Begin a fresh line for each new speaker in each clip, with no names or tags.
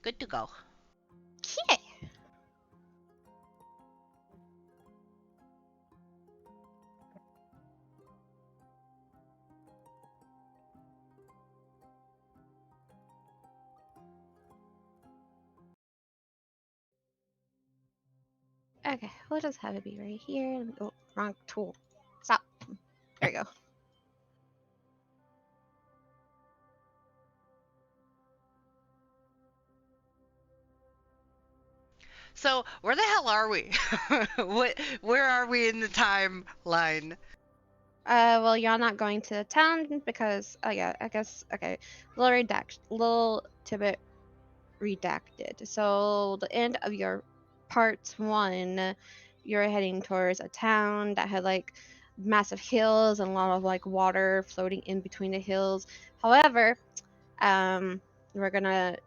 Good to go.
Okay. Okay, we'll just have it be right here. Oh, wrong tool. Stop. There we go.
So, where the hell are we? Where are we in the timeline?
Well, you're not going to the town because, oh yeah, I guess, okay. Little tidbit redacted. So, the end of your part 1, you're heading towards a town that had, like, massive hills and a lot of, like, water floating in between the hills. However, we're gonna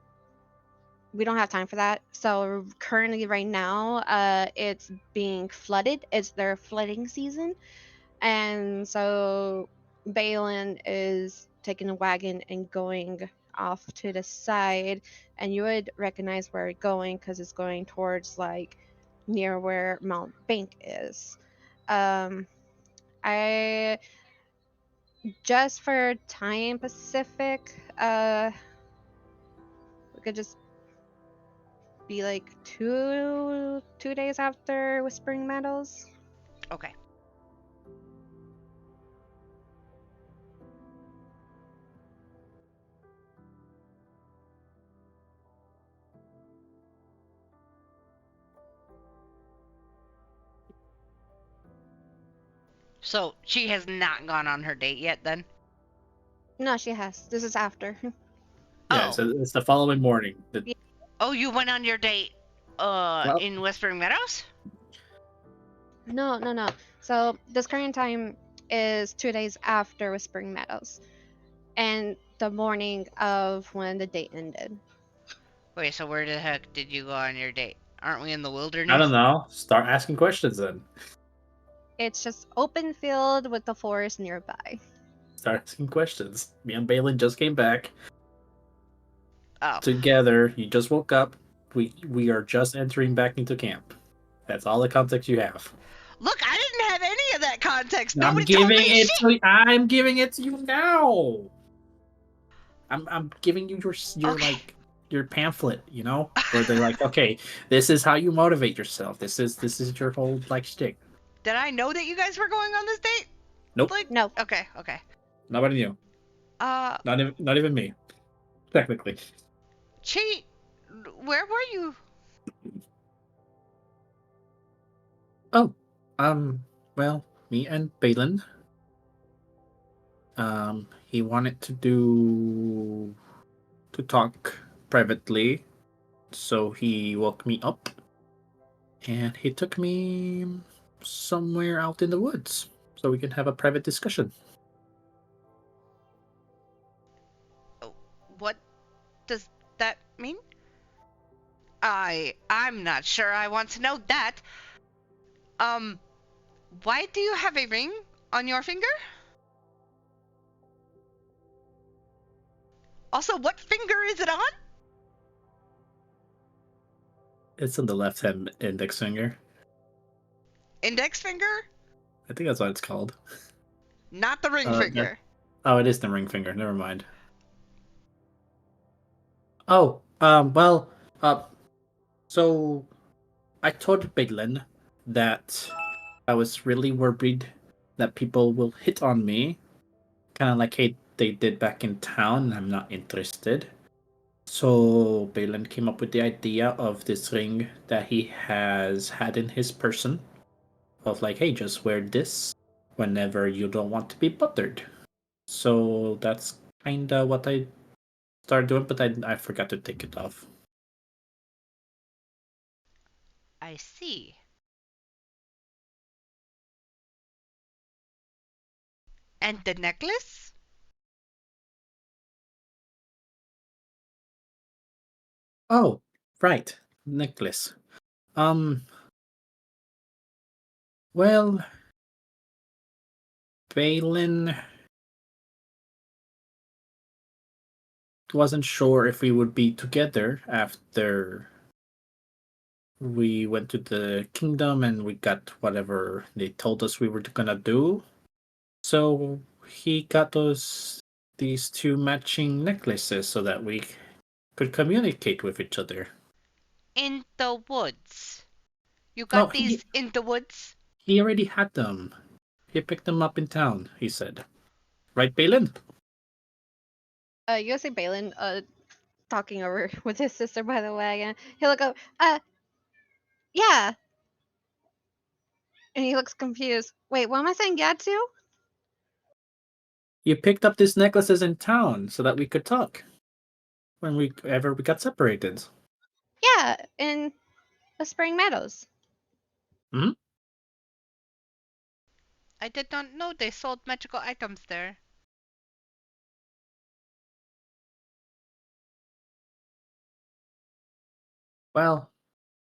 we don't have time for that. So currently right now, it's being flooded. It's their flooding season. And so Balin is taking a wagon and going off to the side, and you would recognize where it's going because it's going towards like near where Mount Bank is. I just for time Pacific, we could just be like 2 days after Whispering Meadows.
Okay. So, she has not gone on her date yet then?
No, she has. This is after.
Yeah,
Oh.
so it's the following morning.
Oh, you went on your date
Well-
in Whispering Meadows?
No. So this current time is 2 days after Whispering Meadows, and the morning of when the date ended.
Wait, so where the heck did you go on your date? Aren't we in the wilderness?
I don't know. Start asking questions then.
It's just open field with the forest nearby.
Start asking questions. Me and Balin just came back
Oh.
together. You just woke up. We are just entering back into camp. That's all the context you have.
Look, I didn't have any of that context.
I'm
Nobody told
giving
me
it
shit.
I'm giving it to you now. I'm giving you your
Okay.
like your pamphlet, you know, where they're like, okay, this is how you motivate yourself. This is your whole like shtick.
Did I know that you guys were going on this date?
Nope.
Like,
No.
okay.
Nobody knew. Not even me, technically.
Chi, where were you?
Oh, well, me and Balin. He wanted to talk privately, so he woke me up, and he took me somewhere out in the woods so we can have a private discussion.
What does that mean? I'm not sure I want to know that. Why do you have a ring on your finger? Also, what finger is it on?
It's on the left hand index finger.
Index finger?
I think that's what it's called.
Not the ring finger.
Oh, it is the ring finger. Never mind. Oh, well, so I told Balin that I was really worried that people will hit on me, kind of like they did back in town, and I'm not interested. So Balin came up with the idea of this ring that he has had in his person, of like, hey, just wear this whenever you don't want to be bothered. So that's kinda what I started doing, but I forgot to take it off.
I see. And the necklace?
Oh, right, necklace. Well, Balin wasn't sure if we would be together after we went to the kingdom and we got whatever they told us we were gonna do. So he got these two matching necklaces so that we could communicate with each other.
In the woods. You
No,
got these in the woods?
he already had them. He picked them up in town, he said. Right, Balin?
You see Balin talking over with his sister by the wagon. He'll look up, yeah. And he looks confused. Wait, what am I saying yeah to?
You picked up these necklaces in town so that we could talk when we got separated.
Yeah, in the Spring Meadows.
Hmm?
I did not know they sold magical items there.
Well,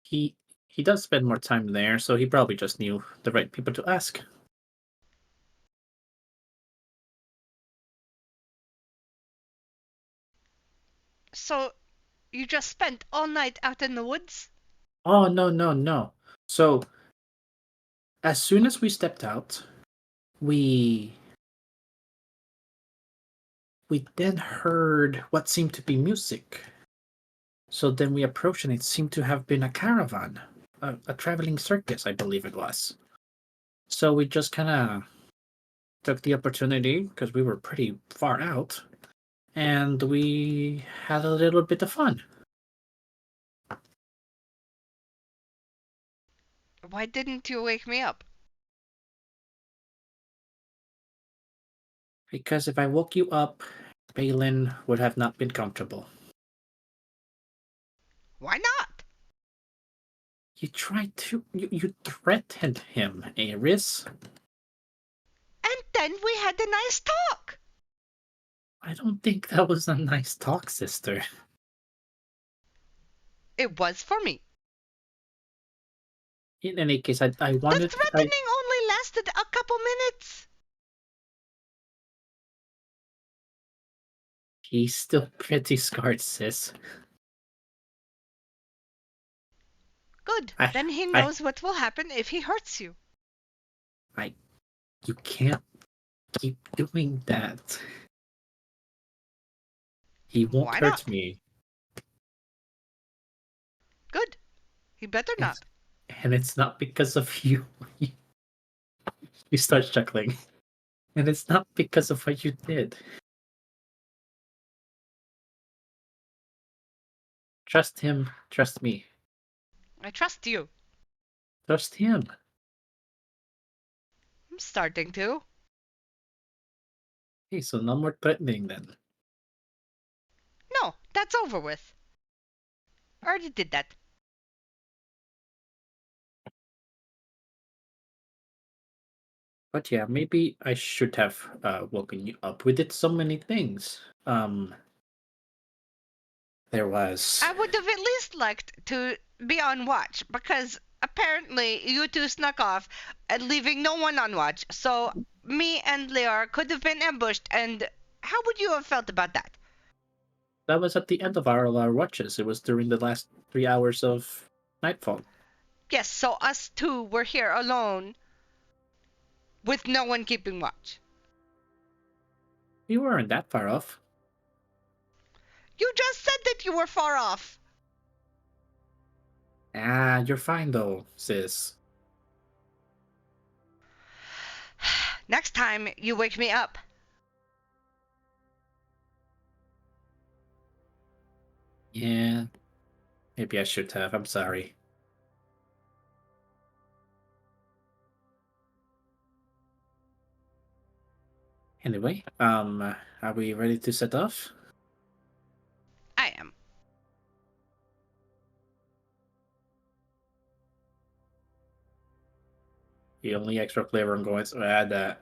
he does spend more time there, so he probably just knew the right people to ask.
So, you just spent all night out in the woods?
Oh, no. So, as soon as we stepped out, we then heard what seemed to be music. So then we approached, and it seemed to have been a caravan, a traveling circus, I believe it was. So we just kind of took the opportunity because we were pretty far out, and we had a little bit of fun.
Why didn't you wake me up?
Because if I woke you up, Balin would have not been comfortable.
Why not?
You tried to. You threatened him, Aeris.
And then we had a nice talk.
I don't think that was a nice talk, sister.
It was for me.
In any case, I
The
wanted.
threatening only lasted a couple minutes.
He's still pretty scarred, sis.
Good.
I,
Then he
I,
knows what will happen if he hurts you.
you can't keep doing that. He won't
Why
hurt
not?
me.
Good. He better not.
And it's not because of you. You start chuckling. And it's not because of what you did. Trust him. Trust me.
I trust you.
Trust him.
I'm starting to.
Hey, so no more threatening then.
No, that's over with. Already did that.
But yeah, maybe I should have woken you up. We did so many things. There was.
I would have at least liked to be on watch because apparently you two snuck off and leaving no one on watch. So me and Lear could have been ambushed, and how would you have felt about that?
That was at the end of our watches. It was during the last 3 hours of nightfall.
Yes, so us two were here alone with no one keeping watch.
We weren't that far off.
You just said that you were far off.
Ah, you're fine though, sis.
Next time you wake me up.
Yeah, maybe I should have. I'm sorry. Anyway, are we ready to set off?
I am.
The only extra flavor I'm going to add that,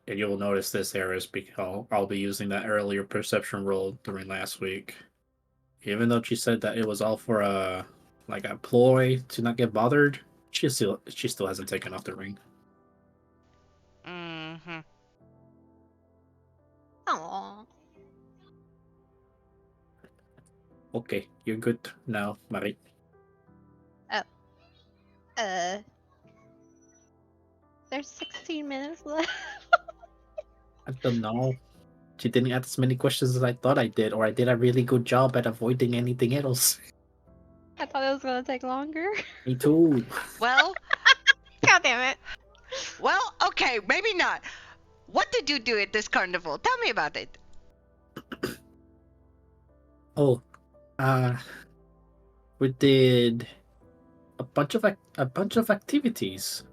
and you'll notice this, Aeris, because I'll be using that earlier perception roll during last week. Even though she said that it was all for a ploy to not get bothered, she still hasn't taken off the ring.
Mm-hmm.
Aww.
Okay, you're good now, Marie.
Uh, there's 16 minutes left.
I don't know. She didn't ask as many questions as I thought I did, or I did a really good job at avoiding anything else.
I thought it was gonna take longer.
Me too.
Well,
God damn it.
well, okay, maybe not. What did you do at this carnival? Tell me about it.
Oh, uh, we did a bunch of activities.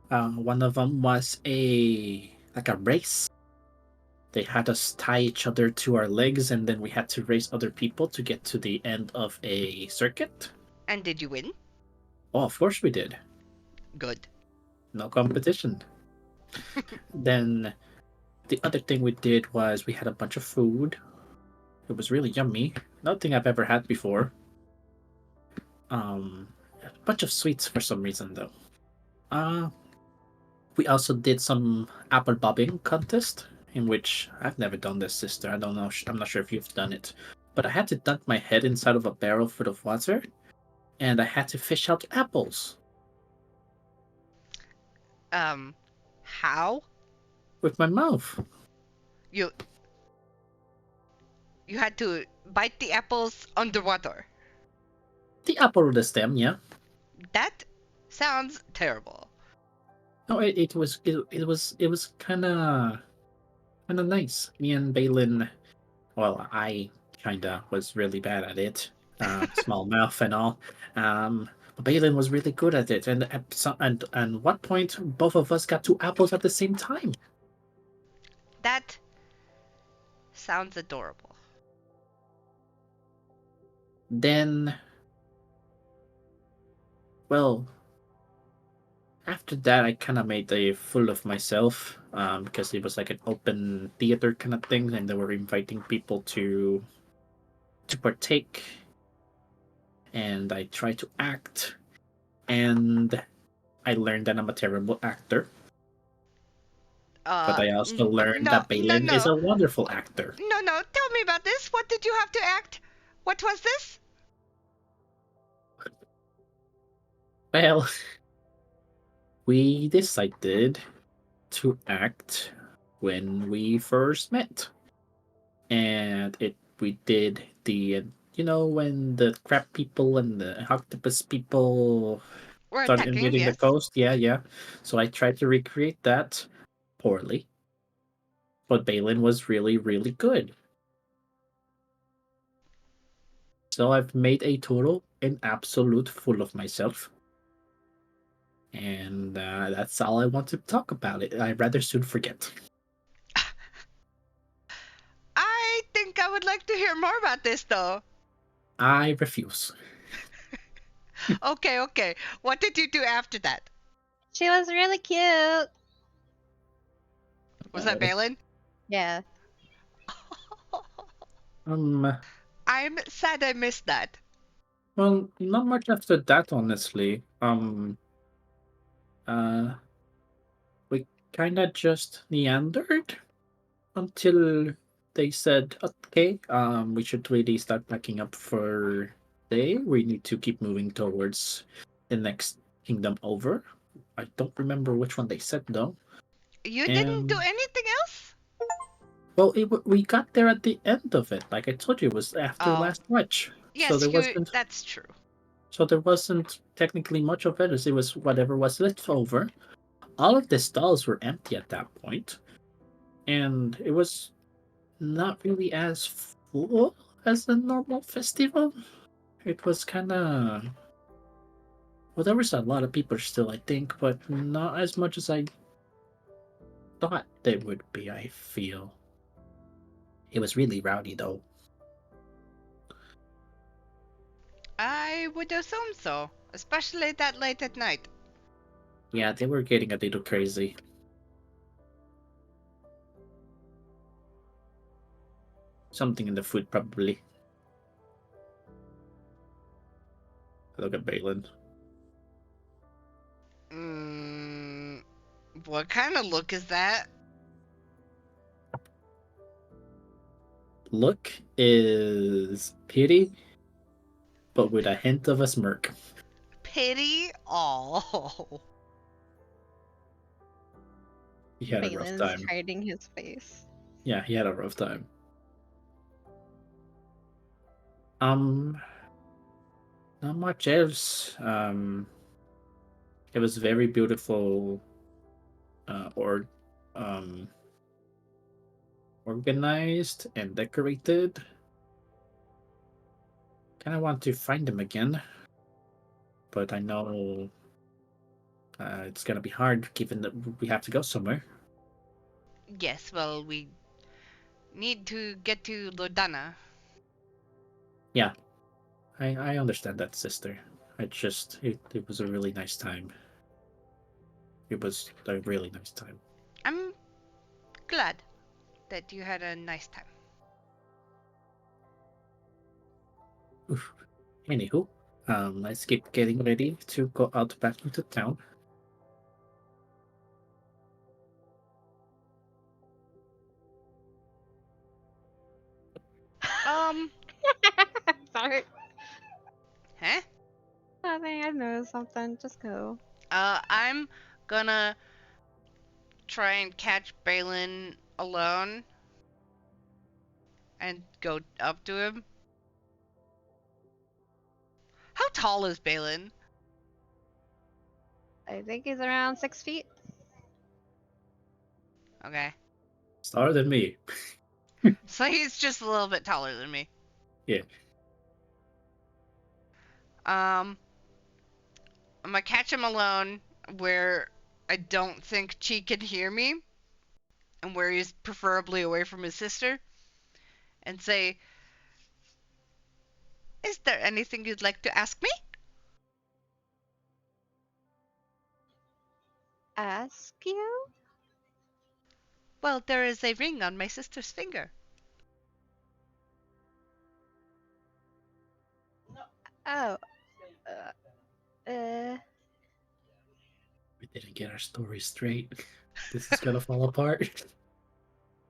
One of them was a race. They had us tie each other to our legs, and then we had to race other people to get to the end of a circuit.
And did you win?
Oh, of course we did.
Good.
No competition. Then the other thing we did was we had a bunch of food. It was really yummy. Nothing I've ever had before. A bunch of sweets for some reason though. Uh, we also did some apple bobbing contest in which I've never done this, sister. I don't know. I'm not sure if you've done it, but I had to dunk my head inside of a barrel full of water, and I had to fish out apples
How?
with my mouth.
You you had to bite the apples underwater.
The apple with the stem, yeah.
That sounds terrible.
No, it was kind of nice. Me and Balin, well, I kinda was really bad at it. Small mouth and all. But Balin was really good at it, and and what point both of us got two apples at the same time.
That sounds adorable.
Then, well, after that, I kind of made a fool of myself because it was like an open theater kind of thing, and they were inviting people to partake. And I tried to act, and I learned that I'm a terrible actor. But I also learned
No,
that
no,
Balin is
no,
a wonderful actor.
no, no. Tell me about this. What did you have to act? What was this?
Well, we decided to act when we first met, and it we did the when the crab people and the octopus people
We're
started
attacking,
invading the
yes.
coast. Yeah, yeah. So I tried to recreate that poorly, but Balin was really, really good. So I've made a total and absolute fool of myself. And that's all I want to talk about it. I rather soon forget.
I think I would like to hear more about this, though.
I refuse.
Okay, okay. What did you do after that?
She was really cute.
Was that Balin?
Yeah.
Um,
I'm sad I missed that.
well, not much after that, honestly. Uh, we kind of just meandered until they said, okay, we should really start packing up for day. We need to keep moving towards the next kingdom over. I don't remember which one they said though.
You didn't do
And
anything else?
well, we got there at the end of it. Like I told you, it was after
Oh,
last watch. So
yes, that's true.
there wasn't technically much of it. As it was whatever was left over. All of the stalls were empty at that point, and it was not really as full as a normal festival. It was kind of well, there was a lot of people still, I think, but not as much as I thought they would be. I feel it was really rowdy though.
I would assume so, especially that late at night.
Yeah, they were getting a little crazy. Something in the food, probably. Look at Balin.
What kind of look is that?
look is pity, but with a hint of a smirk.
Pity? Oh.
He had a rough
Balin's
time.
hiding his face.
Yeah, he had a rough time. Not much else. It was very beautiful, or organized and decorated. Kind of want to find them again, but I know it's gonna be hard given that we have to go somewhere.
Yes, well, we need to get to Lodana.
Yeah, I understand that, sister. It was a really nice time. It was a really nice time.
I'm glad that you had a nice time.
Oof. Anywho, let's keep getting ready to go out back into town.
Um,
Sorry.
huh?
Nothing. I know something. Just go.
I'm gonna try and catch Balin alone and go up to him. How tall is Balin?
I think he's around 6 feet.
Okay.
Taller than me.
So he's just a little bit taller than me.
Yeah.
I'm gonna catch him alone where I don't think Chi can hear me and where he's preferably away from his sister and say, "Is there anything you'd like to ask me?"
Ask you?
Well, there is a ring on my sister's finger.
Oh. Uh.
We didn't get our story straight. This is gonna fall apart.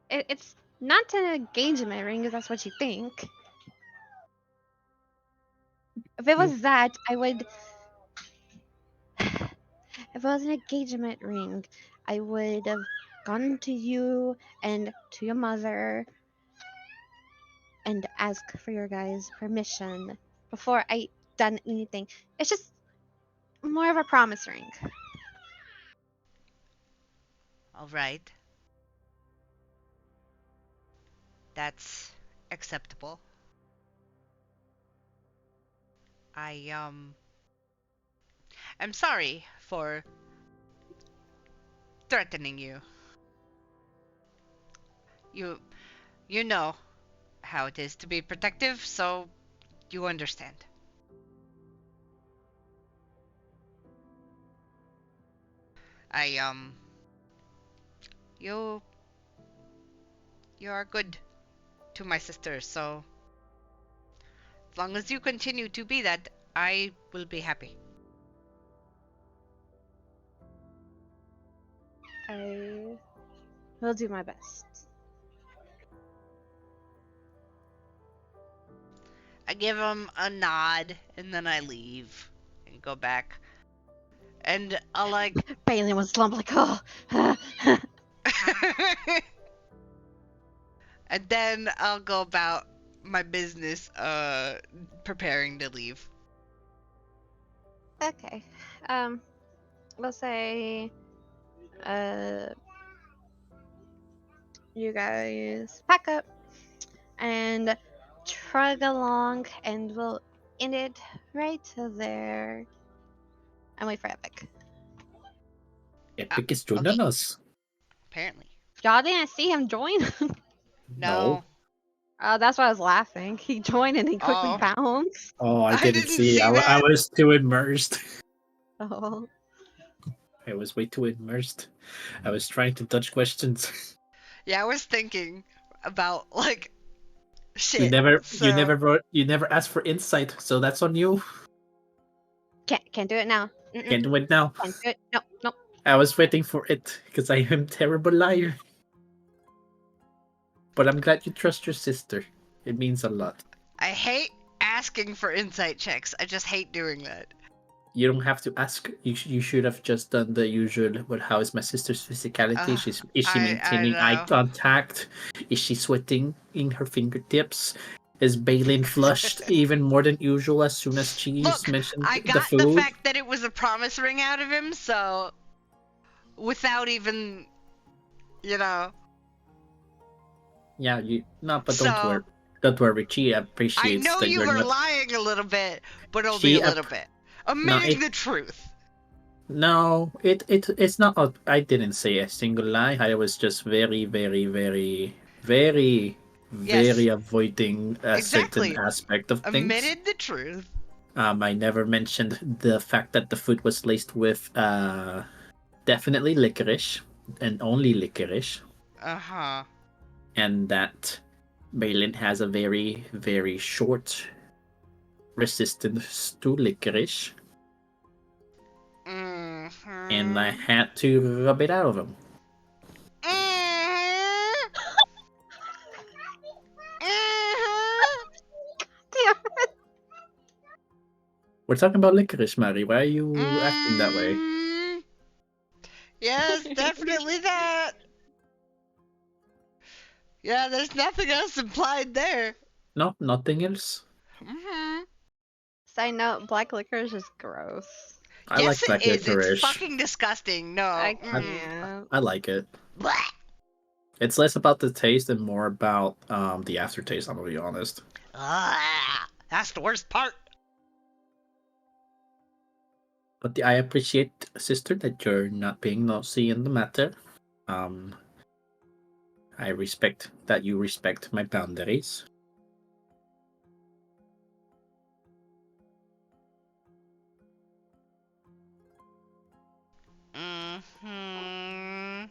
It's not an engagement ring, if that's what you think. If it was that, I would. If it was an engagement ring, I would have gone to you and to your mother and asked for your guys' permission before I done anything. It's just more of a promise ring.
All right. That's acceptable. I I'm sorry for threatening you. You you know how it is to be protective, so you understand. I you you are good to my sister, so as long as you continue to be that, I will be happy.
I will do my best.
I give him a nod and then I leave and go back. And I'll like
Bailey was slumped like, oh.
and then I'll go about my business preparing to leave.
Okay. We'll say, uh, you guys pack up and trug along, and we'll end it right there and wait for Epic.
Epic is
Okay,
joining us.
apparently.
Y'all didn't see him join?
No.
That's why I was laughing. He joined and he quickly
Oh.
bounced.
Oh, I
I
didn't
didn't
see.
see
I
that.
was too immersed.
Oh.
I was way too immersed. I was trying to dodge questions.
Yeah, I was thinking about like shit.
You never asked for insight, so that's on you.
Can't do it now.
Can't do it now.
Can't do it. No, no.
I was waiting for it because I am terrible liar. but I'm glad you trust your sister. It means a lot.
I hate asking for insight checks. I just hate doing that.
You don't have to ask. You should have just done the usual. But how is my sister's physicality? Is she
I
maintaining eye
know.
contact? Is she sweating in her fingertips? Is Balin flushed even more than usual as soon as she
Look,
mentioned
I
the
got
food?
the fact that it was a promise ring out of him, so without even,
Yeah, but
So-
don't worry. Don't worry. She
I
appreciates
know
that
you
you're
were
not.
lying a little bit, but only
She
a little bit. Admitting the truth.
No, it's not. I didn't say a single lie. I was just very, very, very, very, very
Yes.
avoiding a
Exactly.
certain aspect of things.
Admitted the truth.
I never mentioned the fact that the food was laced with definitely licorice and only licorice,
Uh-huh.
and that Balin has a very, very short resistance to licorice,
Mm-hmm.
and I had to rub it out of him.
Damn.
We're talking about licorice, Mary. Why are you acting that way?
Yes, definitely that. Yeah, there's nothing else implied there.
No, nothing else.
Mm-hmm.
Side note, black licorice is gross.
I
Yes,
like black
it is.
licorice.
It's fucking disgusting. No.
I
mm.
can't.
I like it.
Blah.
It's less about the taste and more about the aftertaste. I'm gonna be honest.
That's the worst part.
But I appreciate, sister, that you're not being nosy in the matter. I respect that you respect my boundaries.
Mm-hmm.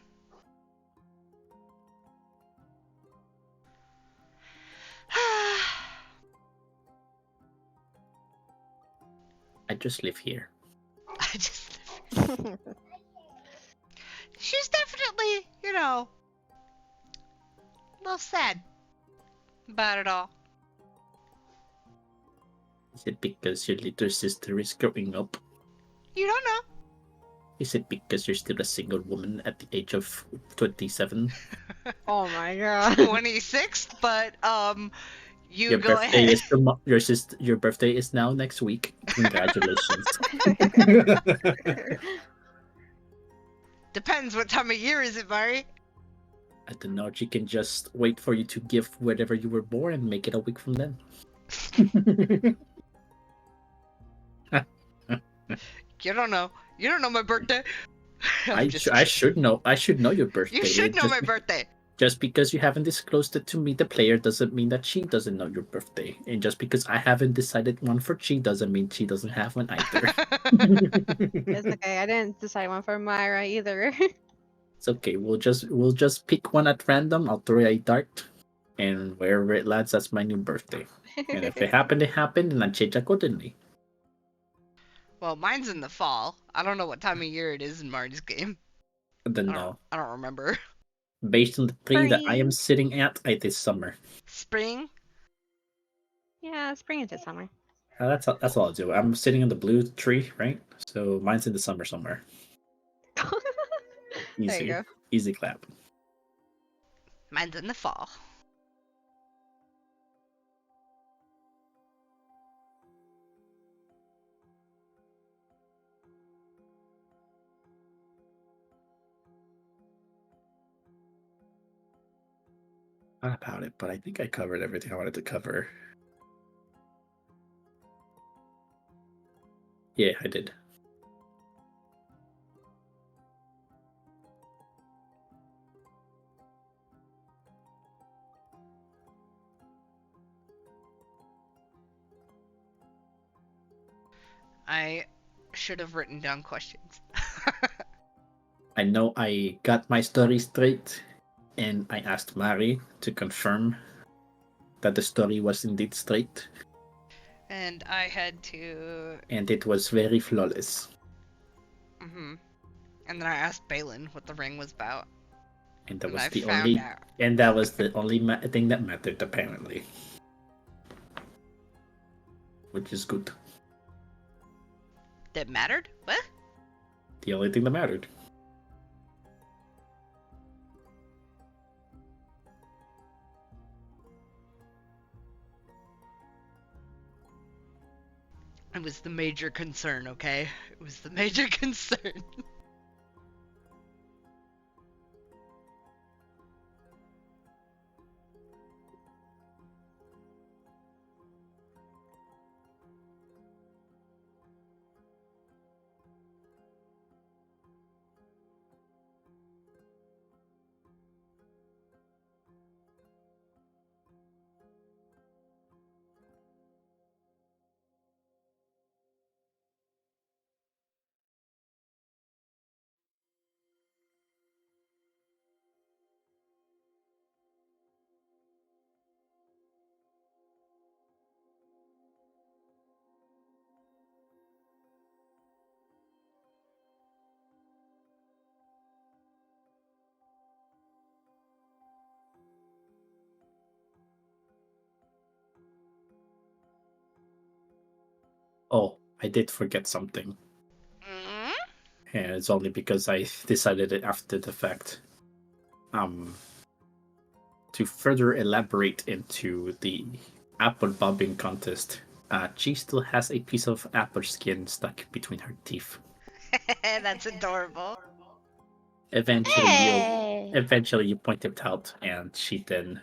I just live here.
I just. She's definitely, a little sad about it all.
Is it because your little sister is growing up?
You don't know.
Is it because you're still a single woman at the age of 27?
Oh my god.
26th, but you
Your
go
birthday
ahead.
is your birthday is now next week. Congratulations.
Depends what time of year is it, Mari.
I don't know. She can just wait for you to give wherever you were born and make it a week from then.
You don't know. You don't know my birthday.
I should know. I should know your birthday.
You should know
Just
my birthday.
Just because you haven't disclosed it to me, the player, doesn't mean that she doesn't know your birthday. And just because I haven't decided one for Chi doesn't mean she doesn't have one either.
It's okay. I didn't decide one for Myra either.
It's okay. We'll just pick one at random. I'll throw a dart, and wherever it lands, that's my new birthday. And if it happened, it happened, and I change accordingly.
Well, mine's in the fall. I don't know what time of year it is in Mari's game.
I don't know.
I don't remember.
Based on the tree that I am
Spring.
sitting at, it is summer.
Spring?
Yeah, spring into summer.
That's all I'll do. I'm sitting on the blue tree, right? So mine's in the summer somewhere. Easy.
There you go.
Easy clap.
Mine's in the fall.
Not about it, but I think I covered everything I wanted to cover. Yeah, I did.
I should have written down questions.
I know I got my story straight, and I asked Mari to confirm that the story was indeed straight,
And I had to.
and it was very flawless.
And then I asked Balin what the ring was about.
And that
And
was
I
the
found
only,
out.
and that was the only thing that mattered apparently, which is good.
That mattered? What?
The only thing that mattered.
It was the major concern, okay? It was the major concern.
Oh, I did forget something.
Mm?
And it's only because I decided it after the fact. To further elaborate into the apple bobbing contest, she still has a piece of apple skin stuck between her teeth.
That's adorable.
Hey!
Eventually you point it out, and she then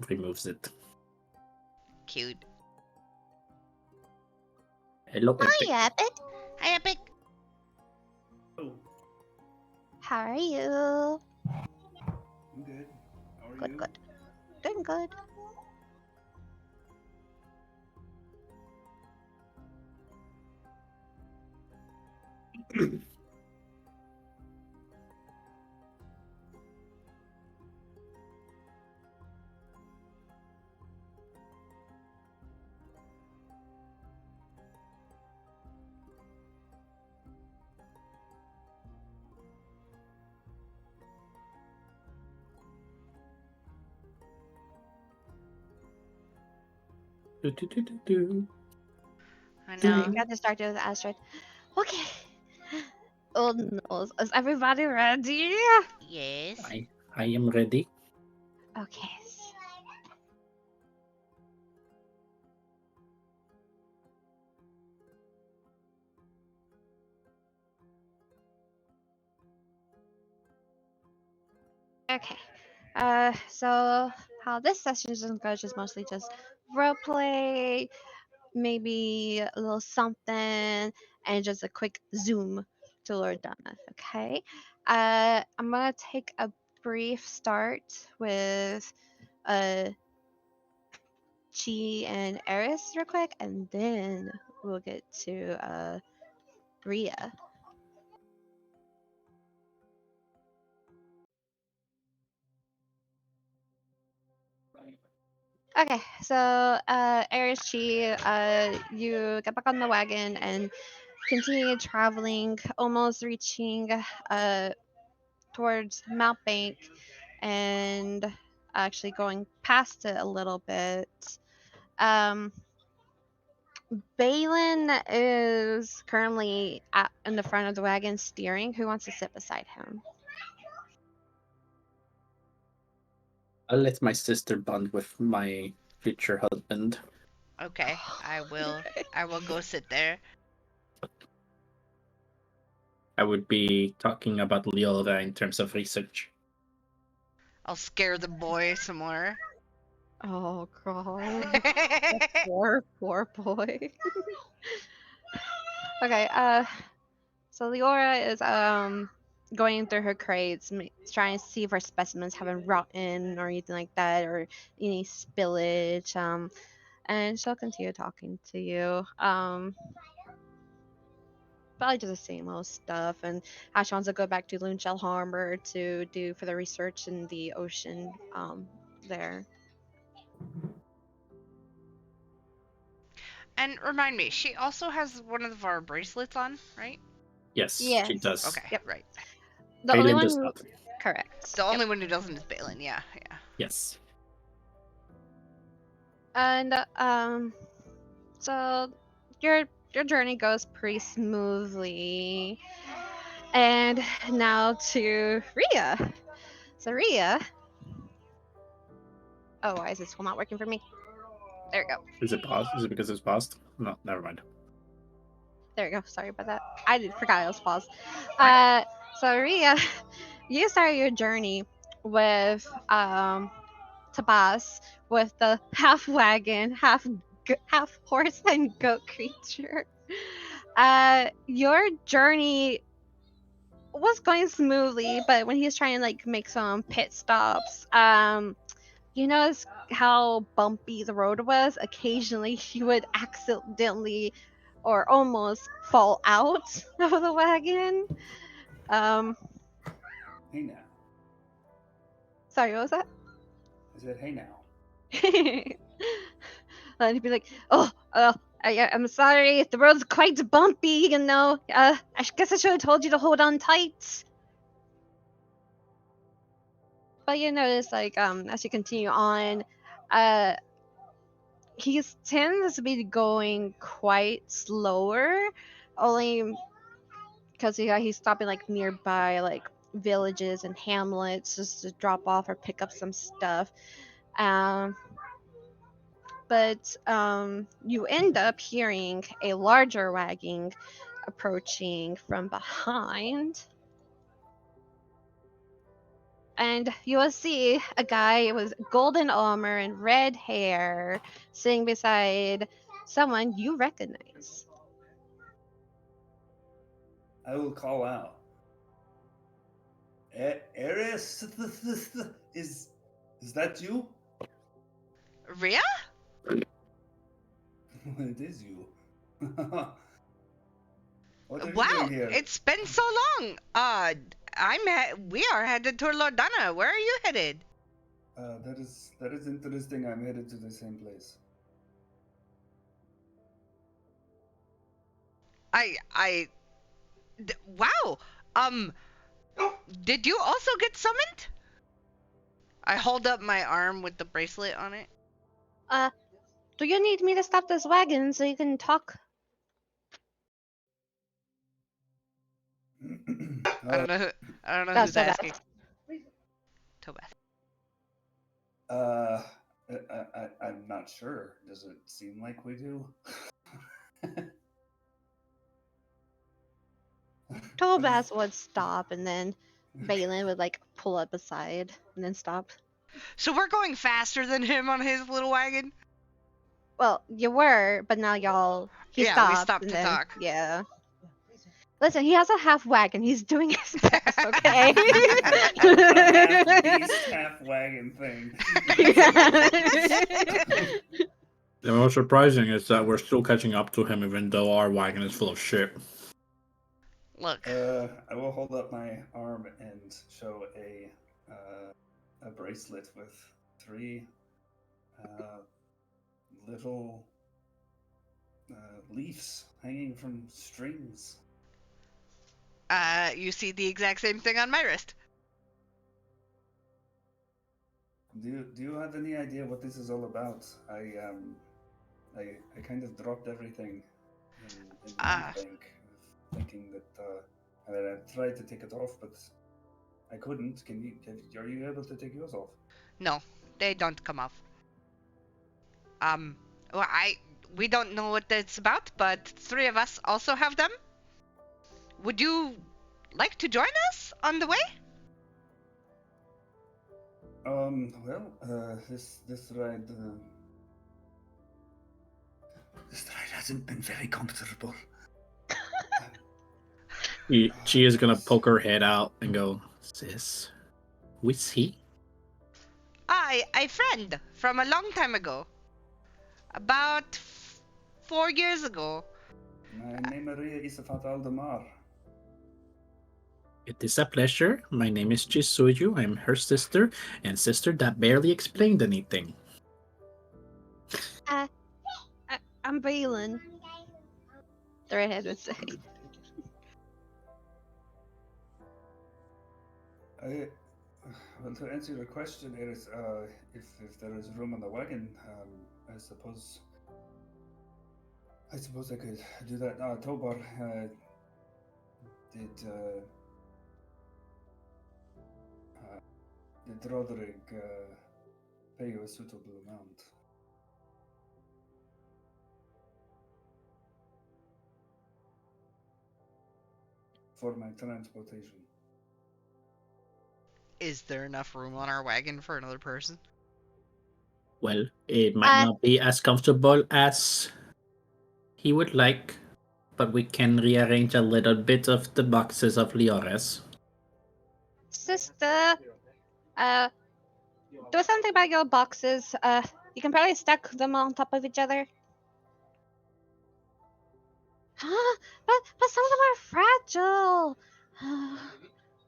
removes it.
Cute.
Hello, Epic.
Hi, Epic.
Hi, Epic.
How are you?
I'm good. How are
Good,
you?
good. Doing good.
Do, do, do, do, do.
I
Sorry,
know.
got distracted with the asteroid. Okay. Oh no, is everybody ready?
Yes.
I am ready.
Okay. Okay. So how this session is gonna go is just mostly just roleplay, maybe a little something, and just a quick zoom to Lord Donna. Okay. I'm gonna take a brief start with Chi and Aeris real quick, and then we'll get to Riah. Okay, so Aeris Chi, you get back on the wagon and continue traveling, almost reaching towards Mount Bank, and actually going past it a little bit. Um, Balin is currently in the front of the wagon steering. Who wants to sit beside him?
I'll let my sister bond with my future husband.
Okay, I will. I will go sit there.
I would be talking about Leora in terms of research.
I'll scare the boy some more.
Oh god. Poor boy. Okay, so Leora is going through her crates, trying to see if her specimens haven't rotten or anything like that, or any spillage. And she'll continue talking to you. Probably just the same old stuff, and how she wants to go back to Loonshell Harbor to do for the research in the ocean there.
And remind me, she also has one of our bracelets on, right?
Yes,
Yes.
she does.
Okay,
Yep.
right.
The only
Balin
one
does
who
not.
correct.
The only one who doesn't is Balin. Yeah.
Yes.
And so your journey goes pretty smoothly. And now to Riah. So Riah. Oh, why is this still not working for me? There we go.
Is it paused? Is it because it's paused? No, never mind.
There we go. Sorry about that. Forgot I was paused. So Riah, you started your journey with Tabas with the half wagon, half horse and goat creature. Your journey was going smoothly, but when he was trying to like make some pit stops, you notice how bumpy the road was. Occasionally, he would accidentally or almost fall out of the wagon. Um,
Hey now.
sorry, what was that?
I said, hey now.
And he'd be like, "Oh, I'm sorry. The road's quite bumpy, you know. I guess I should have told you to hold on tight." But you notice, like, as you continue on, uh, he tends to be going quite slower, only because he's stopping like nearby, like villages and hamlets, just to drop off or pick up some stuff. Um, but you end up hearing a larger wagging approaching from behind. And you will see a guy with golden armor and red hair sitting beside someone you recognize.
I will call out. Aeris, is that you?
Riah?
It is you. What are you
Wow,
doing here?
it's been so long. We are headed toward Lordana. Where are you headed?
That is interesting. I'm headed to the same place.
Wow. Did you also get summoned? I hold up my arm with the bracelet on it.
Do you need me to stop this wagon so you can talk?
I don't know who's
That's so bad.
asking. Tobeth.
I'm not sure. Does it seem like we do?
Tobas would stop, and then Balin would like pull up beside and then stop.
So we're going faster than him on his little wagon?
Well, you were, but now he
Yeah,
stopped.
we stopped
and
to
then,
talk.
Yeah. Listen, he has a half wagon. He's doing his best, okay?
A half beast, half wagon thing.
The most surprising is that we're still catching up to him, even though our wagon is full of shit.
Look.
I will hold up my arm and show a bracelet with 3 little leaves hanging from strings.
You see the exact same thing on my wrist.
Do you have any idea what this is all about? I kind of dropped everything in the bank, thinking that I tried to take it off, but I couldn't. Are you able to take yours off?
No, they don't come off. Well, we don't know what it's about, but 3 of us also have them. Would you like to join us on the way?
Well, this ride hasn't been very comfortable.
She is gonna poke her head out and go, "Sis, who is he?"
A friend from a long time ago. About 4 years ago.
My name is Riah Isafat Aldemar.
It is a pleasure. My name is Chisuyu. I'm her sister, and sister that barely explained anything.
I'm Balin. The redhead would say.
Well, to answer your question, Aeris, if there is room on the wagon, I suppose I could do that. Tobar, did did Roderick pay you a suitable amount? For my transportation.
Is there enough room on our wagon for another person?
Well, it might not be as comfortable as he would like, but we can rearrange a little bit of the boxes of Liores.
Sister, do something about your boxes. You can probably stack them on top of each other. but some of them are fragile.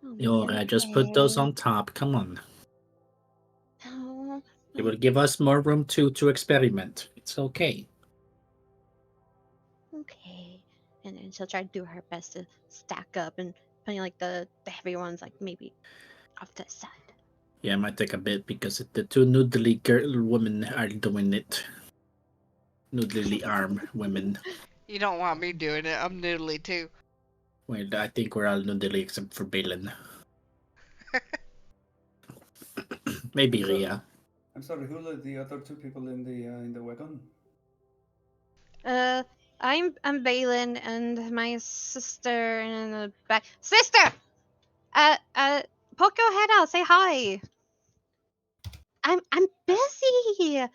Liore, just put those on top. Come on.
Oh,
It will give us more room to experiment. It's okay.
okay. And then she'll try to do her best to stack up and putting like the heavy ones like maybe off the side.
Yeah, it might take a bit because the two noodly girl women are doing it. Noodly arm women.
You don't want me doing it. I'm noodly too.
Well, I think we're all noodly except for Balin. Maybe Riah.
I'm sorry. Who are the other two people in the wagon?
I'm Balin and my sister in the back. Sister! Poke your head out, say hi. I'm busy.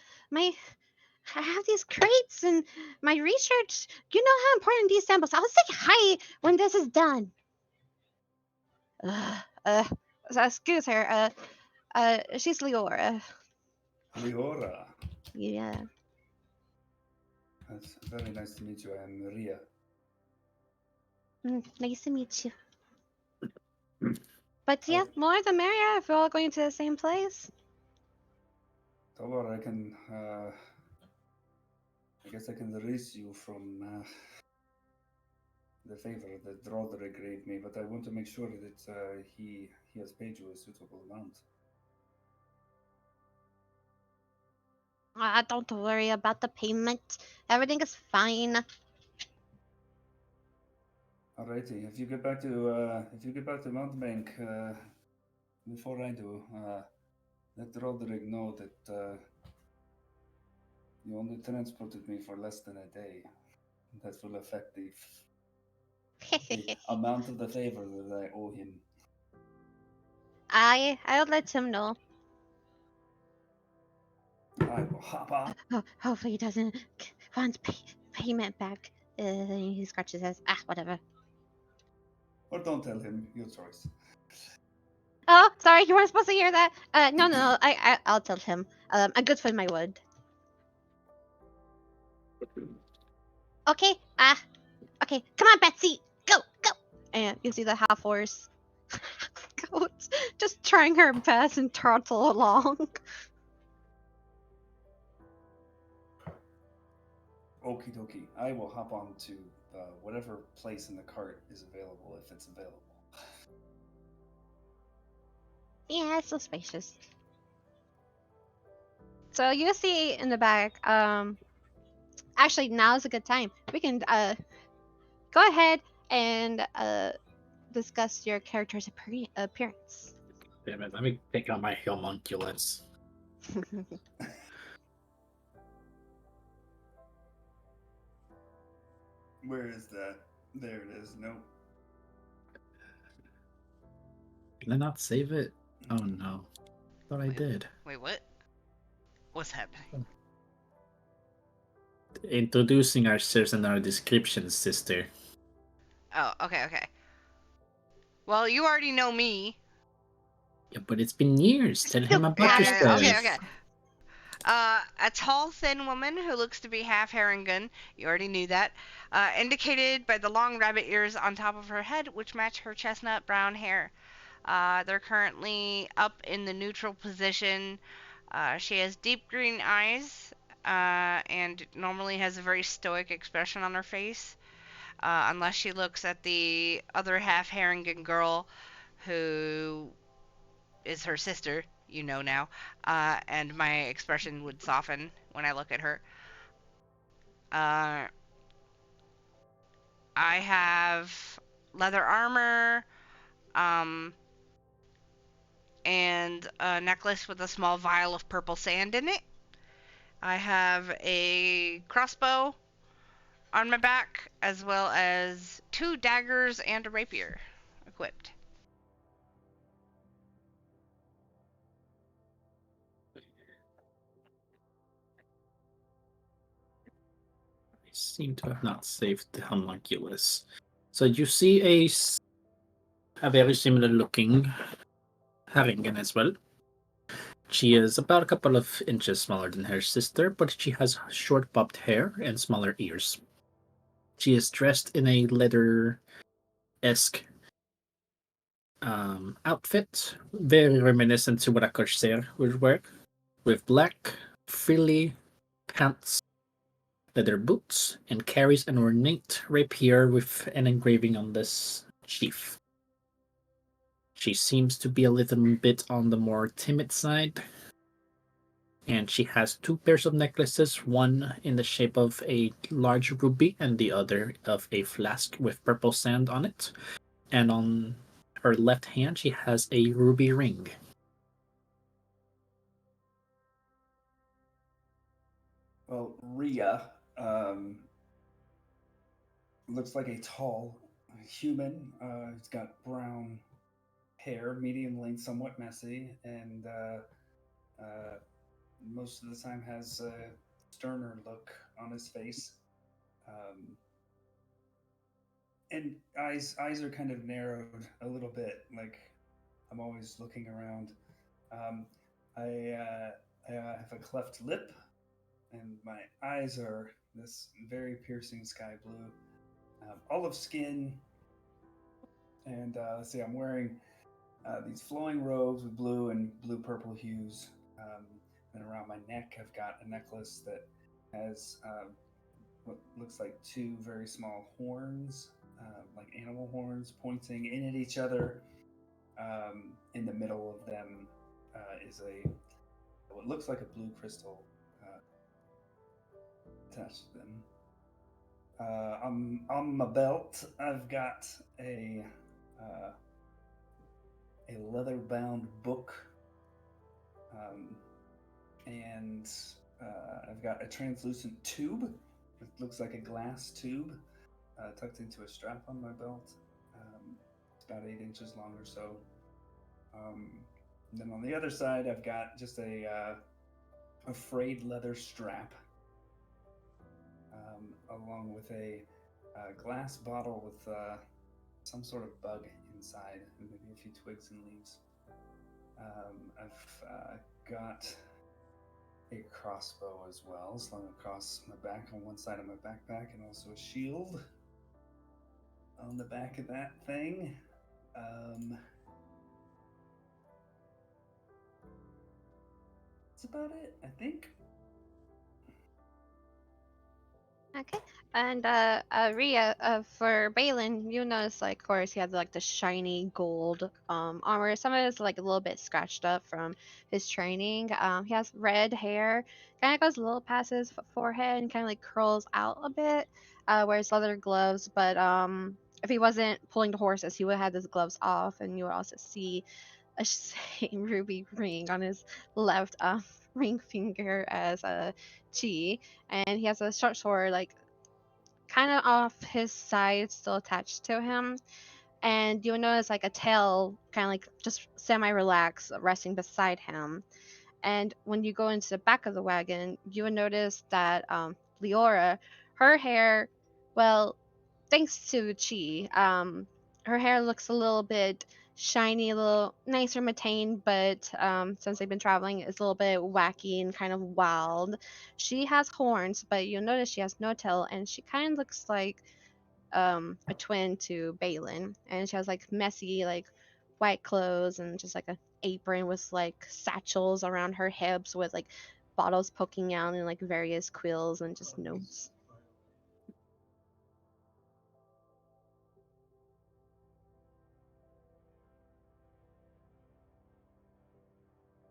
I have these crates and my research. You know how important these samples. I'll say hi when this is done. So excuse her. She's Leora.
Leora.
Yeah.
That's very nice to meet you. I am Riah.
Nice to meet you. But yeah, more the merrier if we're all going to the same place.
Tobar, I guess I can release you from the favor that Roderick gave me, but I want to make sure that he has paid you a suitable amount.
Don't worry about the payment. Everything is fine.
Alrighty, if you get back to Mountebank before I do, let Roderick know that you only transported me for less than a day. That will affect the amount of the favor that I owe him.
I'll let him know.
I will hop on.
Hopefully he doesn't want payment back. He scratches his whatever.
Or don't tell him, your choice.
Oh, sorry, you weren't supposed to hear that. No, I'll tell him. A good friend I would. Okay, okay, come on, Betsy, go. And you see the half horse goat just trying her best and trottle along.
Okie dokie. I will hop on to whatever place in the cart is available, if it's available.
Yeah, it's so spacious. So you see in the back, actually now's a good time. We can go ahead and discuss your character's appearance.
Damn it, let me take out my homunculus.
Where is that? There it is. Nope.
Did I not save it? Oh no. Thought I did.
Wait, what? What's happening?
Introducing ourselves and our descriptions, sister.
Oh, okay. Well, you already know me.
Yeah, but it's been years. Tell him about yourself.
Okay. A tall, thin woman who looks to be half Harengon. You already knew that. Indicated by the long rabbit ears on top of her head, which match her chestnut brown hair. They're currently up in the neutral position. She has deep green eyes, and normally has a very stoic expression on her face. Unless she looks at the other half Harengon girl, who is her sister, you know now, and my expression would soften when I look at her. Uh, I have leather armor, um, and a necklace with a small vial of purple sand in it. I have a crossbow on my back, as well as 2 daggers and a rapier equipped.
I seem to have not saved the homunculus. So you see a very similar looking Haringen as well. She is about a couple of inches smaller than her sister, but she has short bobbed hair and smaller ears. She is dressed in a leather-esque outfit, very reminiscent to what a corsair would wear, with black, frilly pants, leather boots, and carries an ornate rapier with an engraving on this sheath. She seems to be a little bit on the more timid side, and she has 2 pairs of necklaces, one in the shape of a large ruby and the other of a flask with purple sand on it. And on her left hand, she has a ruby ring.
Well, Riah looks like a tall human. He's got brown hair, medium length, somewhat messy, and most of the time has a sterner look on his face. Um, and eyes are kind of narrowed a little bit. Like I'm always looking around. Um, I have a cleft lip, and my eyes are this very piercing sky blue, olive skin, and let's see, I'm wearing these flowing robes with blue and blue purple hues. And around my neck, I've got a necklace that has what looks like 2 very small horns, like animal horns, pointing in at each other. In the middle of them is a what looks like a blue crystal attached to them. On my belt, I've got uh, a leather-bound book, um, and I've got a translucent tube. It looks like a glass tube tucked into a strap on my belt. It's about 8 inches long or so. And then on the other side, I've got just a frayed leather strap, along with a glass bottle with some sort of bug inside, and maybe a few twigs and leaves. I've got a crossbow as well, slung across my back on one side of my backpack, and also a shield on the back of that thing. That's about it, I think.
Okay. And Ria, for Balin, you notice like, of course, he has like the shiny gold armor. Some of it's like a little bit scratched up from his training. He has red hair, kind of goes a little past his forehead and kind of like curls out a bit. Wears leather gloves, but if he wasn't pulling the horses, he would have his gloves off, and you would also see a same ruby ring on his left ring finger as a chi, and he has a short sword like kind of off his side, still attached to him. And you'll notice like a tail, kind of like just semi-relaxed, resting beside him. And when you go into the back of the wagon, you will notice that Leora, her hair, well, thanks to Chi, her hair looks a little bit shiny, a little nicer maintained, but since they've been traveling, it's a little bit wacky and kind of wild. She has horns, but you'll notice she has no tail, and she kind of looks like a twin to Balin, and she has like messy like white clothes and just like a apron with like satchels around her hips with like bottles poking out and like various quills and just notes.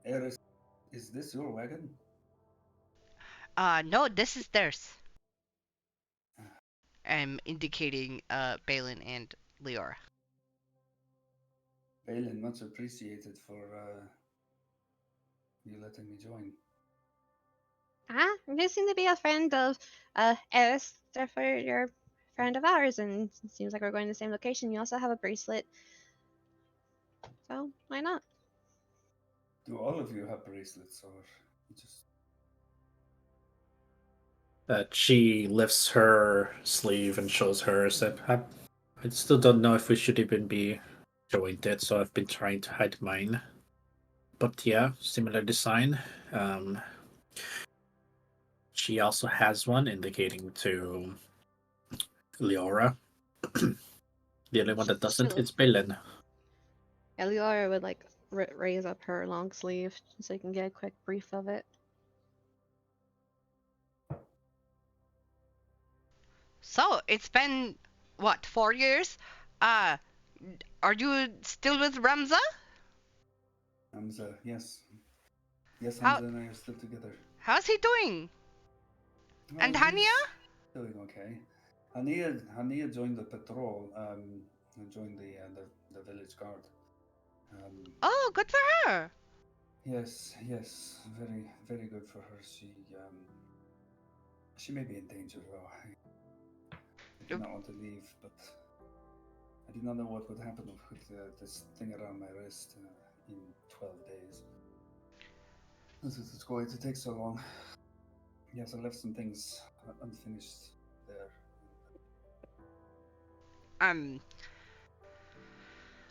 Aeris, is this your wagon?
No, this is theirs. I'm indicating Balin and Leora.
Balin, much appreciated for you letting me join.
You seem to be a friend of Aeris, therefore you're a friend of ours, and it seems like we're going to the same location. You also have a bracelet, so why not?
Do all of you have bracelets, or you just?
She lifts her sleeve and shows hers. And I still don't know if we should even be showing it, so I've been trying to hide mine. But yeah, similar design. She also has one indicating to Leora. The only one that doesn't is Balin.
Eliora would like raise up her long sleeve so you can get a quick brief of it.
So it's been what, 4 years? Are you still with Ramza?
Hamza, yes. Yes,
How-
Hamza and I are still together.
How's he doing? And
Well,
Hania?
he's doing okay. Hania joined the patrol. Joined the village guard.
Oh, good for her.
Yes, very very good for her. She may be in danger though. I did not want to leave, but I did not know what would happen with this thing around my wrist in 12 days. This is going to take so long. Yes, I left some things unfinished there.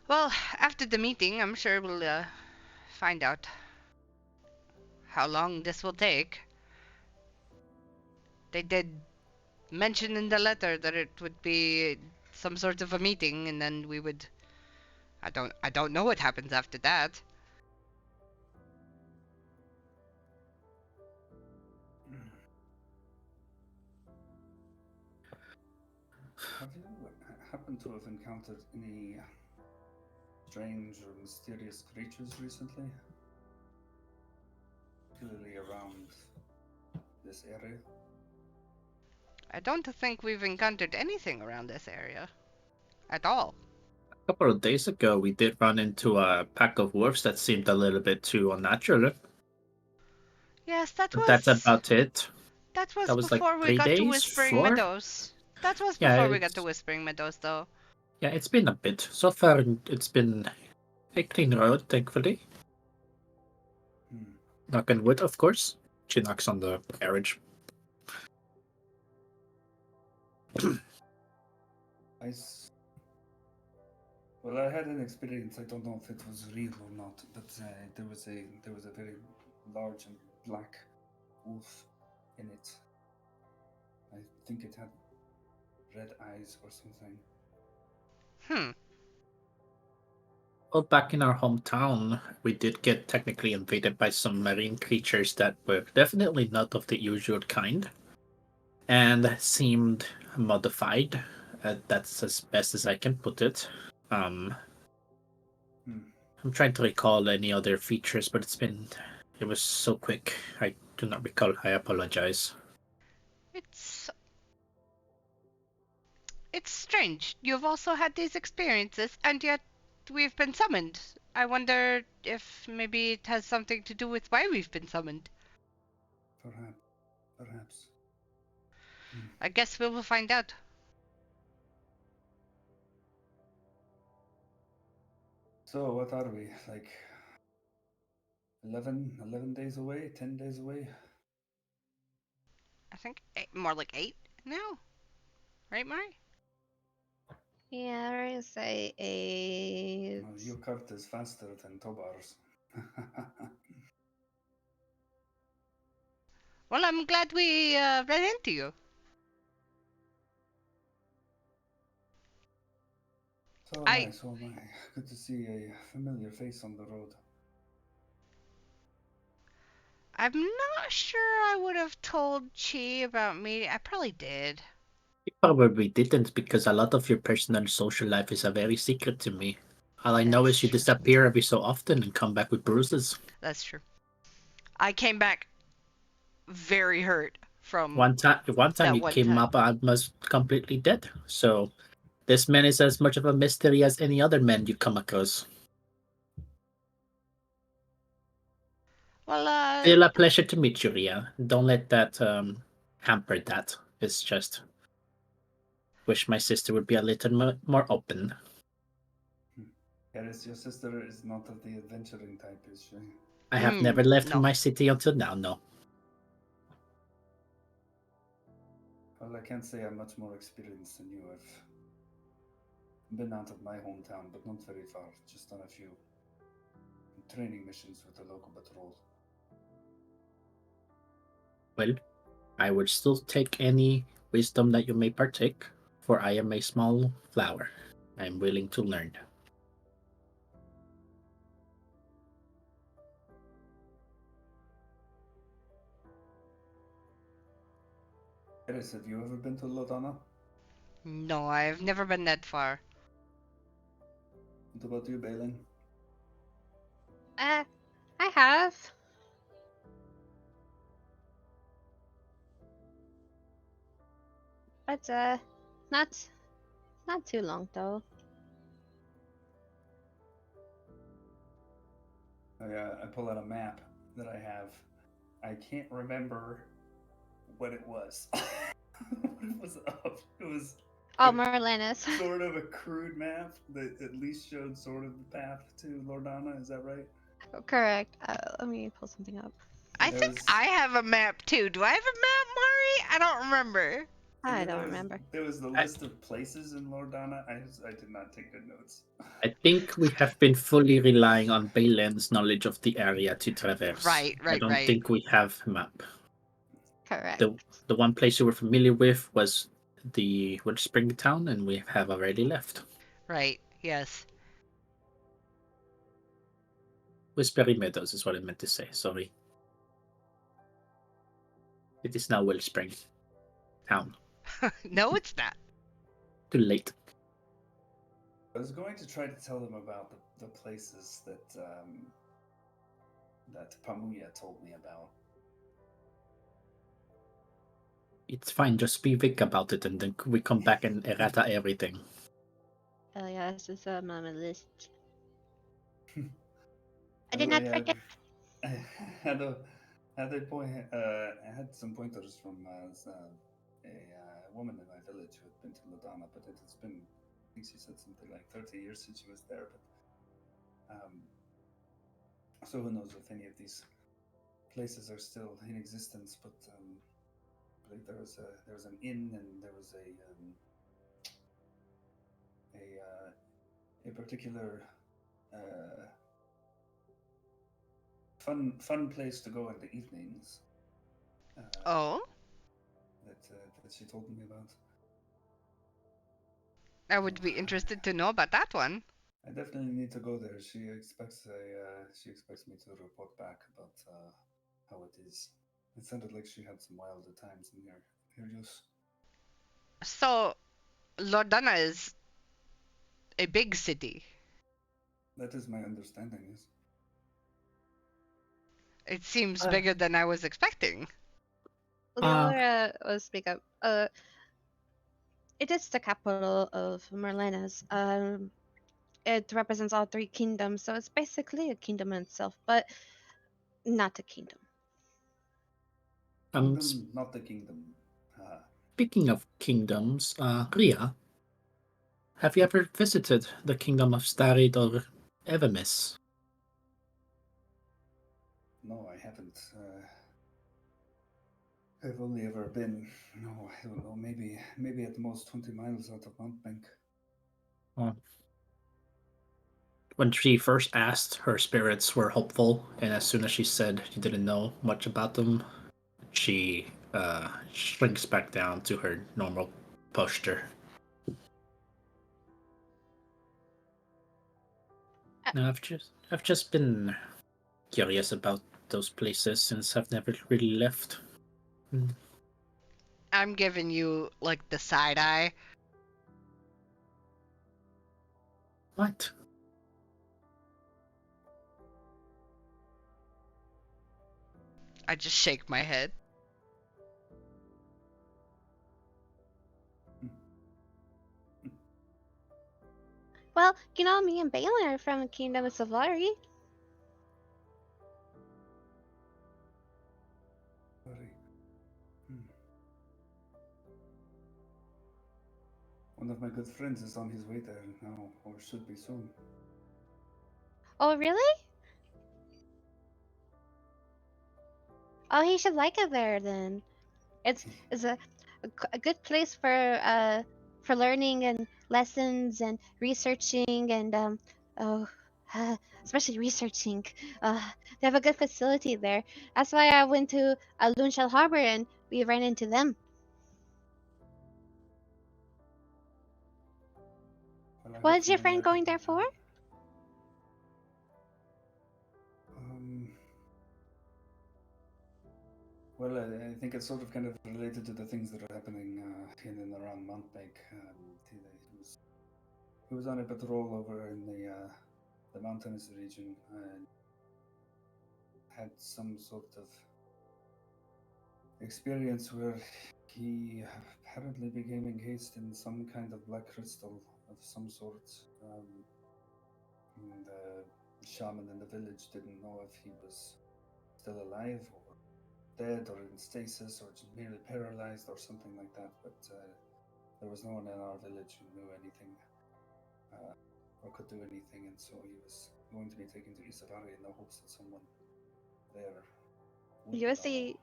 Well, after the meeting, I'm sure we'll find out how long this will take. They did mention in the letter that it would be some sort of a meeting, and then we would. I don't know what happens after that.
Have you happened to have encountered any strange or mysterious creatures recently? Particularly around this area?
I don't think we've encountered anything around this area at all.
A couple of days ago, we did run into a pack of wolves that seemed a little bit too unnatural.
Yes, that
But
was.
that's about it.
That was
That was like
before we
3
got to
days,
Whispering
4?
Meadows. That was
Yeah,
before we got
it's-
to Whispering Meadows, though.
Yeah, it's been a bit. So far, it's been a clean road, thankfully. Knock on wood, of course. She knocks on the carriage.
Well, I had an experience. I don't know if it was real or not, but there was a very large and black wolf in it. I think it had red eyes or something.
Well, back in our hometown, we did get technically invaded by some marine creatures that were definitely not of the usual kind, and seemed modified. That's as best as I can put it. I'm trying to recall any other features, but it was so quick. I do not recall. I apologize.
It's strange. You've also had these experiences, and yet we've been summoned. I wonder if maybe it has something to do with why we've been summoned.
Perhaps.
I guess we will find out.
So, what are we? Like 11 days away? 10 days away?
I think more like 8 now. Right, Mari?
Yeah, we're gonna say 8.
Well, your cart is faster than Tobar's.
Well, I'm glad we ran into you.
So am I. Good to see a familiar face on the road.
I'm not sure I would have told Chi about me. I probably did.
You probably didn't, because a lot of your personal social life is a very secret to me. All I know
That's
is you
true.
disappear every so often and come back with bruises.
That's true. I came back very hurt from
One time
that
you
one
came
time.
up, I was completely dead. So this man is as much of a mystery as any other man you come across.
Well,
Still a pleasure to meet you, Riah. Don't let that hamper that. It's just wish my sister would be a little more open.
Aeris, your sister is not of the adventuring type, is she?
I have never left
no.
my city until now. No.
Well, I can't say I'm much more experienced than you. I've been out of my hometown, but not very far. Just on a few training missions with the local patrol.
Well, I would still take any wisdom that you may partake, for I am a small flower. I am willing to learn.
Aeris, have you ever been to Lodana?
No, I've never been that far.
What about you, Balin?
I have. But not too long though.
I pull out a map that I have. I can't remember what it was. What it was of. It was
Oh, Merlinus.
sort of a crude map that at least showed sort of the path to Lordana. Is that right?
Correct. Let me pull something up.
I
There
think
was-
I have a map too. Do I have a map, Mari? I don't remember.
And
I
then
don't
there was-
remember.
There was the list of places in Lordana. I did not take good notes.
I think we have been fully relying on Balin's knowledge of the area to traverse.
Right,
I don't
right.
think we have a map.
Correct.
The one place you were familiar with was the Spring Town, and we have already left.
Right, yes.
Whispery Meadows is what I meant to say. Sorry. It is now Wellspring Town.
No, it's not.
Too late.
I was going to try to tell them about the places that that Pamuya told me about.
It's fine. Just be Vic about it, and then we come back and errata everything.
Oh yeah, this is on my list. I
By
did
the
not
way,
forget.
I had some pointers from a woman in my village who had been to Lodana, but it has been, I think she said something like 30 years since she was there. But so who knows if any of these places are still in existence? But I believe there was an inn, and there was a particular fun place to go in the evenings.
Oh,
That she told me about.
I would be interested to know about that one.
I definitely need to go there. She expects me to report back about how it is. It sounded like she had some wilder times in her youth.
So, Lordana is a big city.
That is my understanding. Yes.
It seems
Uh,
bigger than I was expecting.
Leora will speak up. It is the capital of Merlinus. It represents all three kingdoms, so it's basically a kingdom in itself, but not a kingdom.
Kingdom, not the kingdom.
Speaking of kingdoms, Riah, have you ever visited the kingdom of Starid or Evermis?
No, I haven't. I've only ever been, no, I don't know, maybe at the most 20 miles out of Montbank.
When she first asked, her spirits were hopeful, and as soon as she said she didn't know much about them, she shrinks back down to her normal posture. No, I've just been curious about those places since I've never really left.
I'm giving you, like, the side eye.
What?
I just shake my head.
Well, you know, me and Balin are from the Kingdom of Savari.
Sorry. One of my good friends is on his way there now, or should be soon.
Oh, really? Oh, he should like it there then. It's a good place for learning and lessons and researching and oh especially researching. They have a good facility there. That's why I went to Lunchel Harbor and we ran into them.
Well, I
What
hope
is
you
your
and
friend
Abby
going there
can,
for?
Well, I think it's sort of kind of related to the things that are happening in and around Mountlake. He was on a patrol over in the mountainous region and had some sort of experience where he apparently became encased in some kind of black crystal of some sort. And the shaman in the village didn't know if he was still alive or dead or in stasis or just merely paralyzed or something like that. But there was no one in our village who knew anything or could do anything, and so he was going to be taken to Isavari in the hopes that someone there would
You
know.
see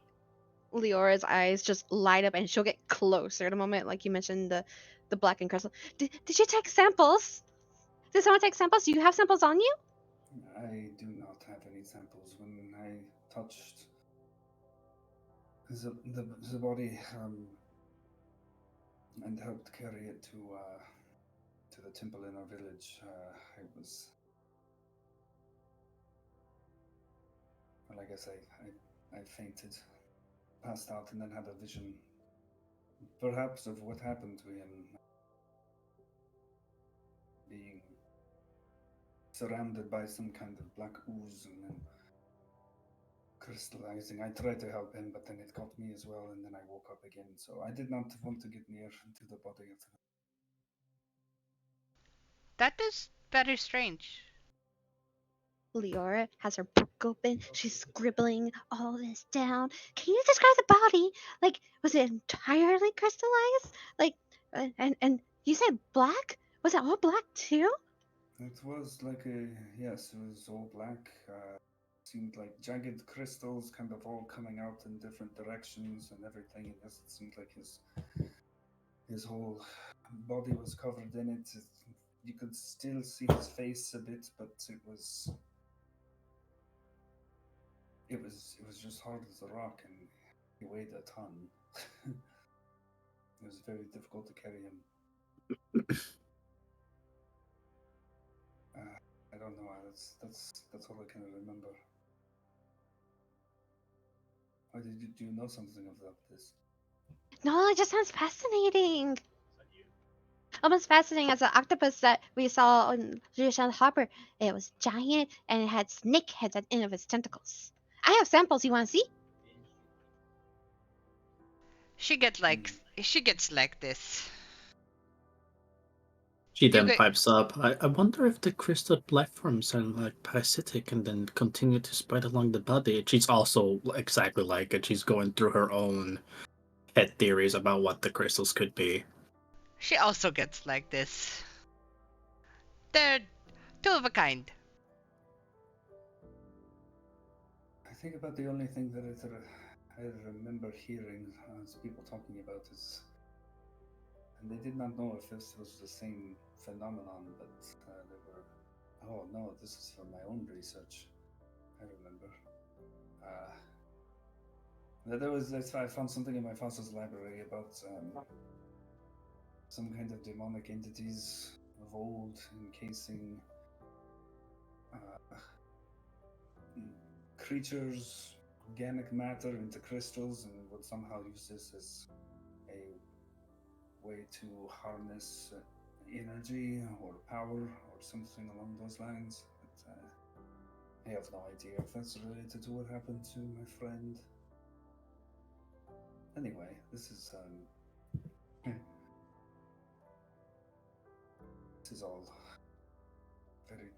Leora's eyes just light up and she'll get closer at a moment, like you mentioned the black and crystal. Did you take samples? Did someone take samples? Do you have samples on you?
I do not have any samples. When I touched the body and helped carry it to the temple in our village, I was, well, I guess I fainted, passed out, and then had a vision, perhaps of what happened to him, being surrounded by some kind of black ooze and then crystallizing. I tried to help him, but then it got me as well, and then I woke up again. So I did not want to get near to the body of the.
That is very strange.
Leora has her book open. She's scribbling all this down. Can you describe the body? Like, was it entirely crystallized? Like, and you said black? Was it all black too?
It was like a, yes, it was all black. Seemed like jagged crystals, kind of all coming out in different directions and everything. And yes, it seemed like his whole body was covered in it. You could still see his face a bit, but it was just hard as a rock, and he weighed a ton. It was very difficult to carry him. I don't know. That's all I can remember. Why do you know something about this?
No, it just sounds fascinating. Almost fascinating as the octopus that we saw on Jushan Harbor. It was giant and it had snake heads at the end of its tentacles. I have samples. You want to see?
She gets like she gets like this.
She
You
then
get
pipes up. I wonder if the crystal platforms are like parasitic and then continue to spread along the body. She's also exactly like it. She's going through her own head theories about what the crystals could be.
she also gets like this. They're two of a kind.
I think about the only thing that I remember hearing people talking about is, and they did not know if this was the same phenomenon, but they were, oh no, this is for my own research. I remember. I found something in my father's library about some kind of demonic entities of old encasing creatures, organic matter into crystals, and would somehow use this as a way to harness energy or power or something along those lines. But I have no idea if that's related to what happened to my friend. Anyway, this is this is all very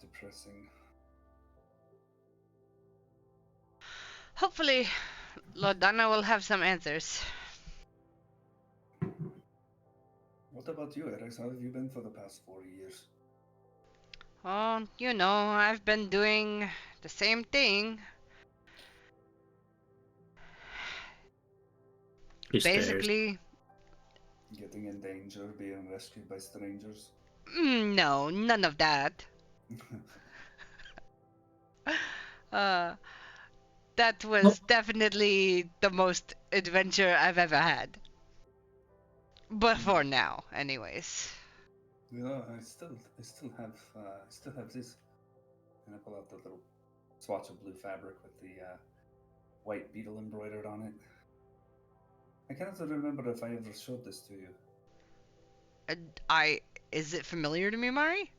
depressing.
Hopefully, Lordana will have some answers.
What about you, Aeris? How have you been for the past 4 years?
Oh, you know, I've been doing the same thing.
He stares.
Basically,
Getting in danger, being rescued by strangers?
no, none of that. Uh, that was definitely the most adventure I've ever had. Before now, anyways.
You know, I still have this. And I pull out the little swatch of blue fabric with the white beetle embroidered on it. I cannot remember if I ever showed this to you.
Is it familiar to me, Mari?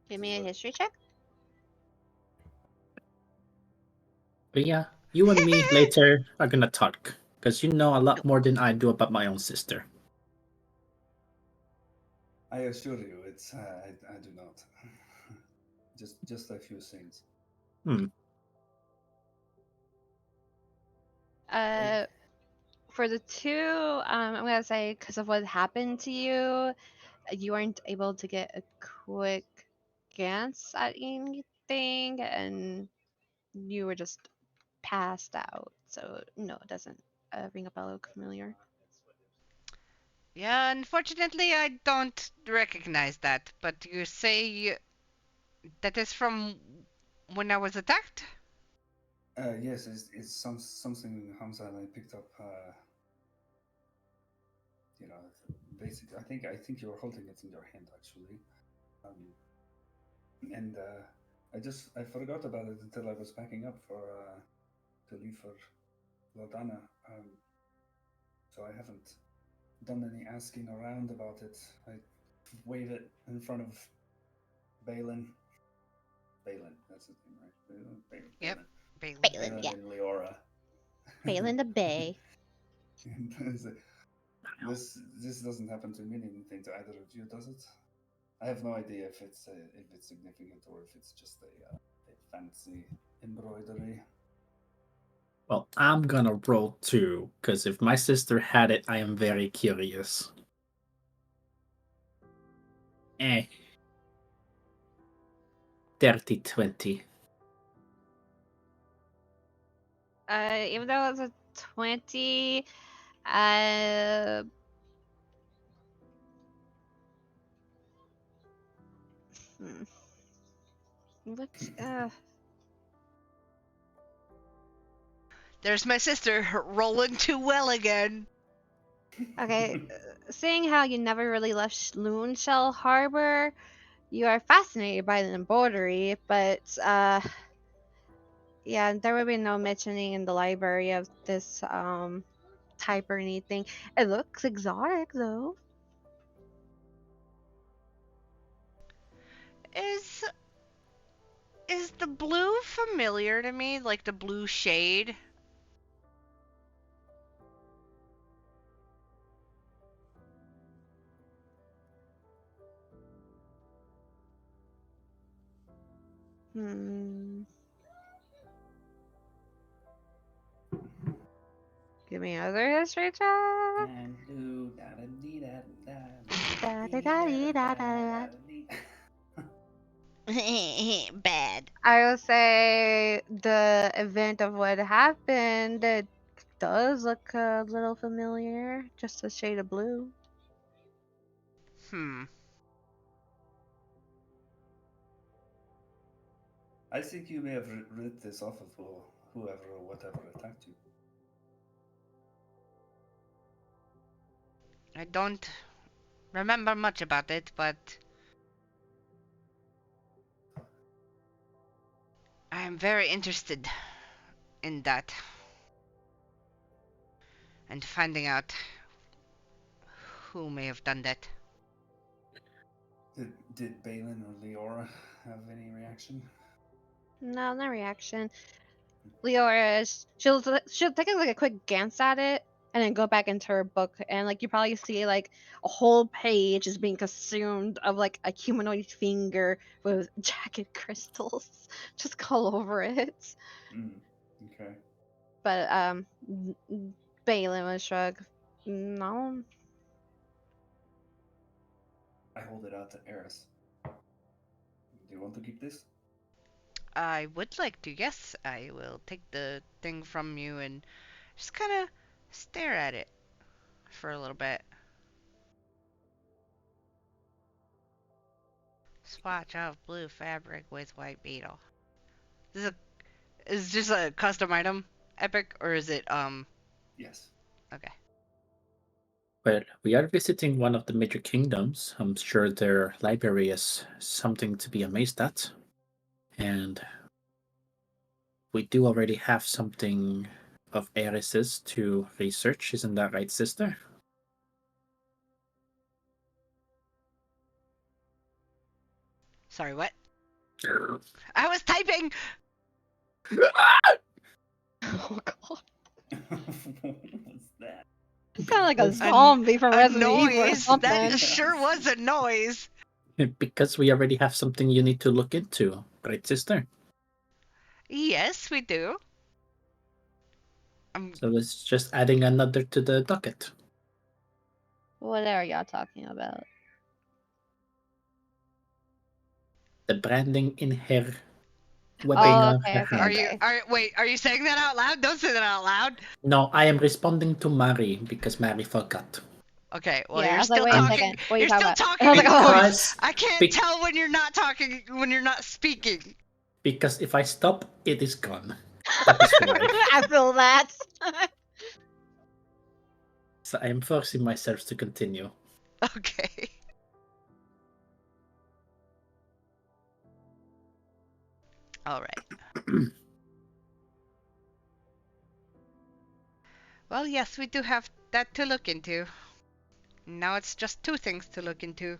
Give me a history check.
But yeah, you and me later are gonna talk. Because you know a lot more than I do about my own sister.
I assure you, it's I do not. just a few things.
For the two, I'm gonna say because of what happened to you, you weren't able to get a quick glance at anything, and you were just passed out. So no, it doesn't ring a bell. Look familiar.
Yeah, unfortunately, I don't recognize that. But you say that is from when I was attacked?
Yes, it's something Hamza and I picked up. You know, basically, I think you were holding it in your hand actually, and I forgot about it until I was packing up for to leave for Lodana. So I haven't done any asking around about it. I wave it in front of Balin. Balin, that's his name, right? Balin.
Yep.
Balin,
Balin
yeah.
and Leora.
Balin the Bay.
This doesn't happen to mean anything to either of you, does it? I have no idea if it's significant or if it's just a fancy embroidery.
Well, I'm gonna roll too, because if my sister had it, I am very curious. Eh. 30-20.
Even though it's a 20, uh, look,
There's my sister rolling too well again.
okay, seeing how you never really left Loon Shell Harbor, you are fascinated by the embroidery, but yeah, there will be no mentioning in the library of this type or anything. It looks exotic though.
Is the blue familiar to me? Like the blue shade?
Give me another history check.
Bad.
I will say the event of what happened, it does look a little familiar. Just a shade of blue.
I think you may have read this off of whoever or whatever attacked you.
I don't remember much about it, but I am very interested in that. And finding out who may have done that.
Did Balin or Leora have any reaction?
No, no reaction. Leora, she'll take like a quick glance at it and then go back into her book, and like you probably see like a whole page is being consumed of like a humanoid finger with jagged crystals just all over it.
Okay.
But Balin would shrug. No.
I hold it out to Aeris. Do you want to keep this?
I would like to, yes. I will take the thing from you and just kind of stare at it for a little bit. Swatch of blue fabric with white beetle. Is this a custom item, Epic, or is it
Yes.
okay.
Well, we are visiting one of the major kingdoms. I'm sure their library is something to be amazed at. And we do already have something of Aeris's to research, isn't that right, sister?
Sorry, what? I was typing.
Oh god.
What was that?
You sound like a
Because-
zombie from
A
Resident Evil or
noise.
something.
That sure was a noise.
Because we already have something you need to look into, right, sister?
Yes, we do.
So it's just adding another to the docket.
What are y'all talking about?
The branding in her webbing
Oh,
on
okay,
her
okay,
hand.
okay.
Are you saying that out loud? Don't say that out loud.
No, I am responding to Mari because Mari forgot.
Okay, well
Yeah, I
you're
was like,
still
wait a
talking.
second. What are you
You're
talking
still
about?
talking
I was
in
like, oh.
voice. I can't
Bec-
tell when you're not talking, when you're not speaking.
Because if I stop, it is gone. That is why.
I feel that.
So I am forcing myself to continue.
Okay. All right. Well, yes, we do have that to look into. Now it's just two things to look into.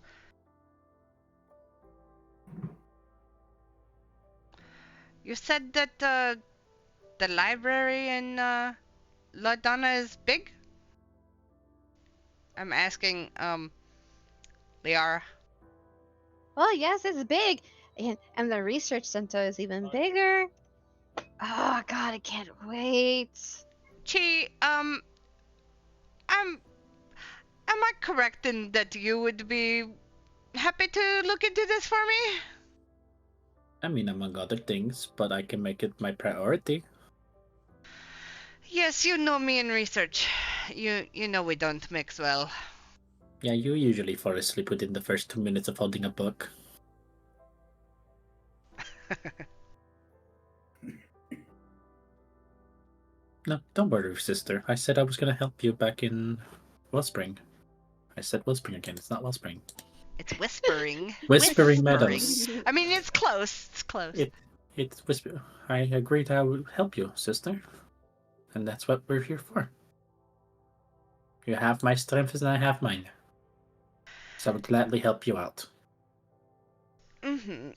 You said that the library in La Donna is big? I'm asking, Liara.
Well, yes, it's big. And the research center is even bigger. Oh god, I can't wait.
Chi, am I correct in that you would be happy to look into this for me?
I mean, among other things, but I can make it my priority.
Yes, you know me in research. You know we don't mix well.
Yeah, you usually fall asleep within the first 2 minutes of holding a book. No, don't worry, sister. I said I was gonna help you back in Wellspring. I said Wellspring again. It's not Wellspring.
It's whispering.
Whispering Meadows.
I mean, it's close. It's close.
It's whisper. I agreed I would help you, sister. And that's what we're here for. You have my strengths and I have mine. So I would gladly help you out.
Mm-hmm.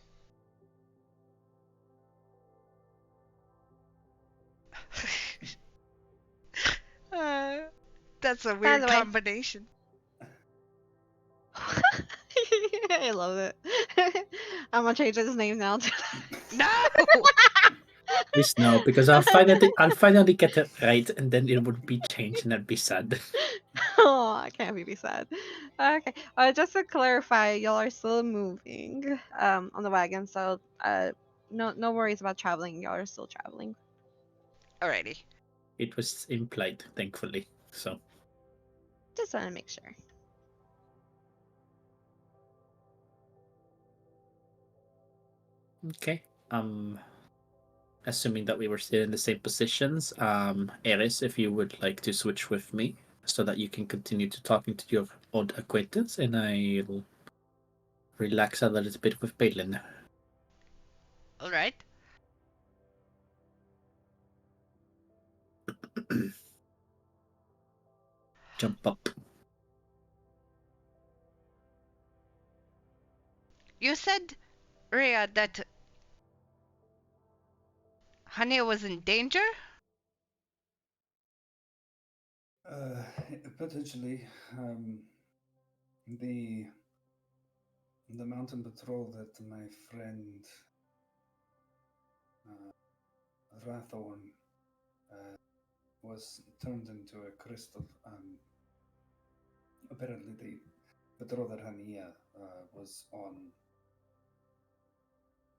uh, that's a
By
weird
the way-
combination.
I love it. I'm gonna change his name now.
No!
Please no, because I'll finally get it right, and then it would be changed, and I'd be sad.
Oh, I can't be sad. Okay. Just to clarify, y'all are still moving on the wagon, so no worries about traveling. Y'all are still traveling.
Alrighty.
It was implied, thankfully. So
Just want to make sure.
okay. Assuming that we were still in the same positions, Aeris, if you would like to switch with me, so that you can continue to talking to your old acquaintance, and I'll relax a little bit with Balin.
Alright.
Jump up.
You said, Riah, that Hania was in danger?
Uh, Potentially, the mountain patrol that my friend Rathorn was turned into a crystal. Apparently, the patrol that Hania was on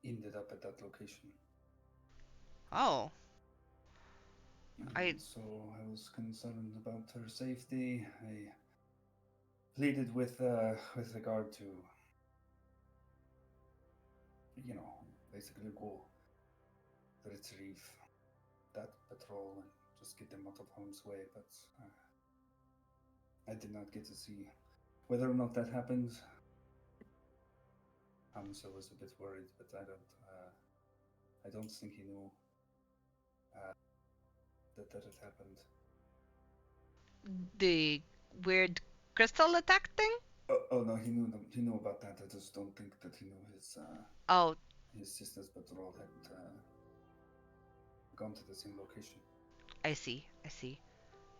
ended up at that location.
Oh, I
And so I was concerned about her safety. I pleaded with the guard to, basically go retrieve that patrol and just get them out of harm's way. But I did not get to see whether or not that happened. Hamza was a bit worried, but I don't think he knew that had happened.
the weird crystal attack thing?
Oh no, he knew. He knew about that. I just don't think that he knew
Oh,
his sister's patrol had gone to the same location.
I see. I see.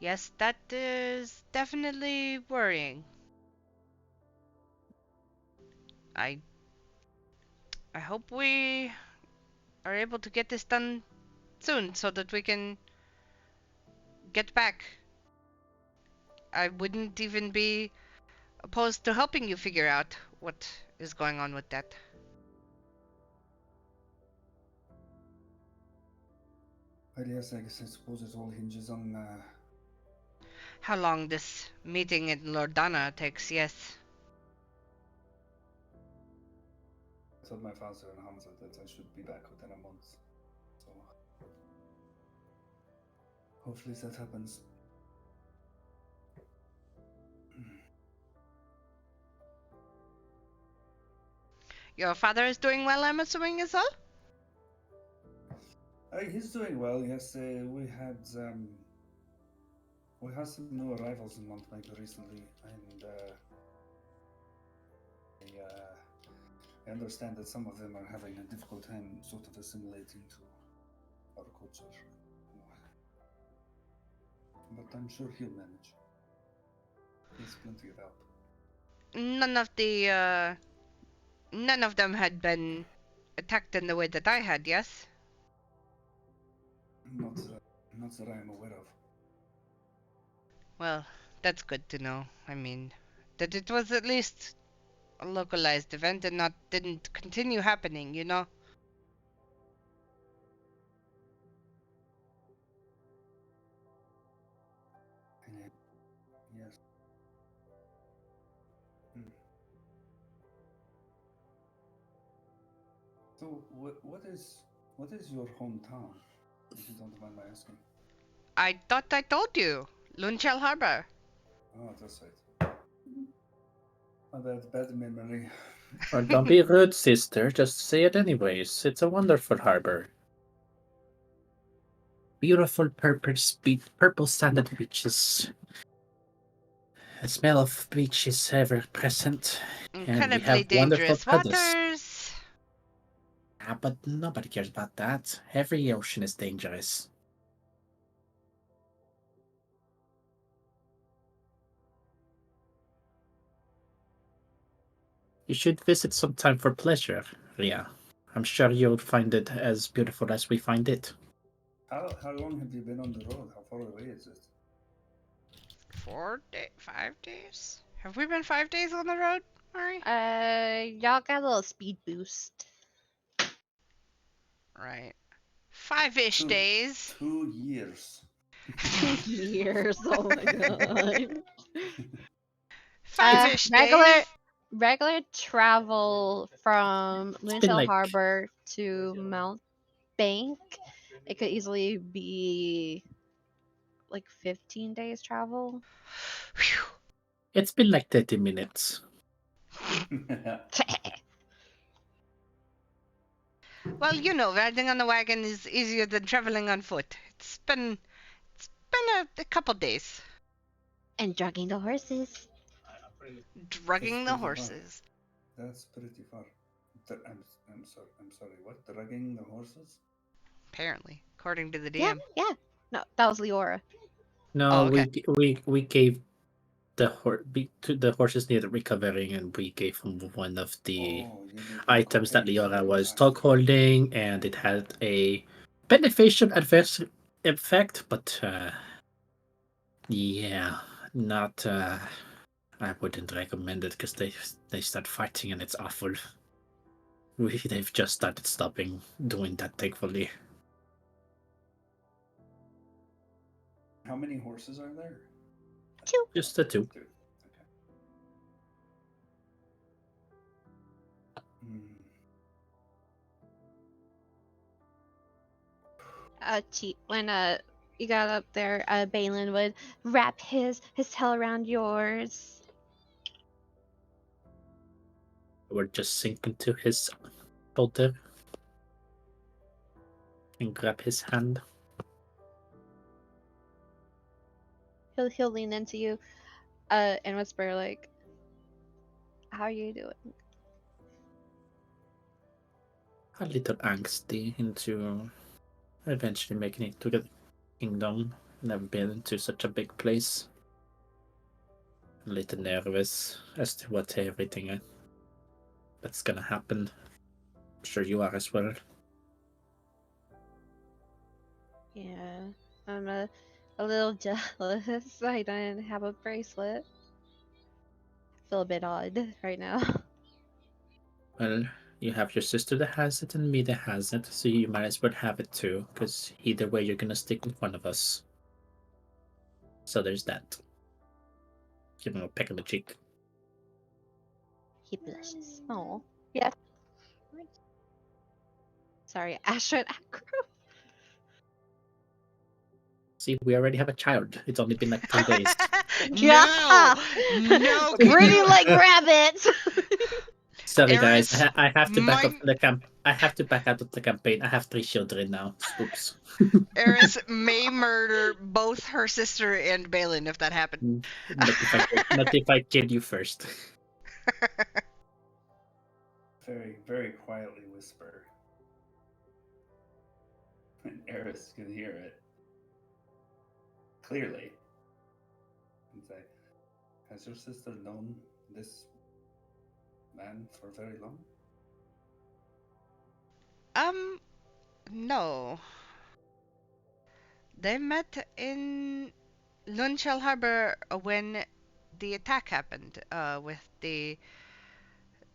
Yes, that is definitely worrying. I I hope we are able to get this done soon so that we can get back. I wouldn't even be opposed to helping you figure out what is going on with that.
Well, yes, I guess I suppose it all hinges on.
How long this meeting in Lordana takes, yes.
I told my father and Hamza that I should be back within a month. So hopefully that happens.
Your father is doing well, I'm assuming, as well?
He's doing well. Yes, we had some new arrivals in Montmaker recently, and I understand that some of them are having a difficult time sort of assimilating to our culture. But I'm sure he'll manage. He's plenty of help.
None of them had been attacked in the way that I had, yes?
Not that I am aware of.
Well, that's good to know. I mean, that it was at least a localized event and didn't continue happening, you know?
Yes. So, what is your hometown, if you don't mind my asking?
I thought I told you. Lunchel Harbor.
Oh, that's right. Oh, bad memory.
Or don't be rude, sister. Just say it anyways. It's a wonderful harbor. Beautiful purple sanded beaches. The smell of beach is ever present. And we
Incredibly
have wonderful
dangerous
paddles.
waters.
Ah, but nobody cares about that. Every ocean is dangerous. You should visit sometime for pleasure, Riah. I'm sure you'll find it as beautiful as we find it.
How long have you been on the road? How far away is it?
5 days? Have we been 5 days on the road, Mari?
Y'all got a little speed boost.
Right. 5-ish days.
2 years.
2 years. Oh my god.
5-ish
regular
days.
regular travel from
been
Lunchel
like-
Harbor to Mount Bank. It could easily be like 15 days travel.
Whew.
It's been like 30 minutes.
Well, you know, riding on a wagon is easier than traveling on foot. It's been a couple days.
And drugging the horses.
Drugging the
pretty far.
horses.
That's pretty far. I'm sorry. What? Drugging the horses?
Apparently, according to the
Yeah,
DM.
yeah. No, that was Leora.
No,
Oh, okay.
we gave to the horses needed recovering, and we gave him one of the
Oh, you need the
items that
cocaine.
Leora was
I
talk
see.
holding, and it had a beneficial adverse effect, but yeah, not. I wouldn't recommend it because they start fighting and it's awful. They've just started stopping doing that, thankfully.
How many horses are there?
2.
Just the two.
Two. Okay. Hmm.
When you got up there, Balin would wrap his tail around yours.
We're just sink into his shoulder and grab his hand.
He'll lean into you, and whisper like, "How are you doing?"
A little angsty into eventually making it to the kingdom. Never been to such a big place. A little nervous as to what everything that's gonna happen. I'm sure you are as well.
Yeah, I'm a little jealous. I don't have a bracelet. I feel a bit odd right now.
Well, you have your sister that has it and me that has it, so you might as well have it too, because either way you're gonna stick with one of us. So there's that. Give him a peck on the cheek.
He blushes. Oh, yeah. Sorry, Ashred Acro.
See, we already have a child. It's only been like 3 days.
No, no, can
Breeding
you?
like rabbits.
Sorry, guys.
Aeris,
I have to back
my
up the camp. I have to back out of the campaign. I have 3 children now. Oops.
Eris may murder both her sister and Balin if that happened.
Not if I kill you first.
Very, very quietly whisper. And Aeris can hear it clearly. And say, has your sister known this man for very long?
No. They met in Lunchel Harbor when the attack happened, with the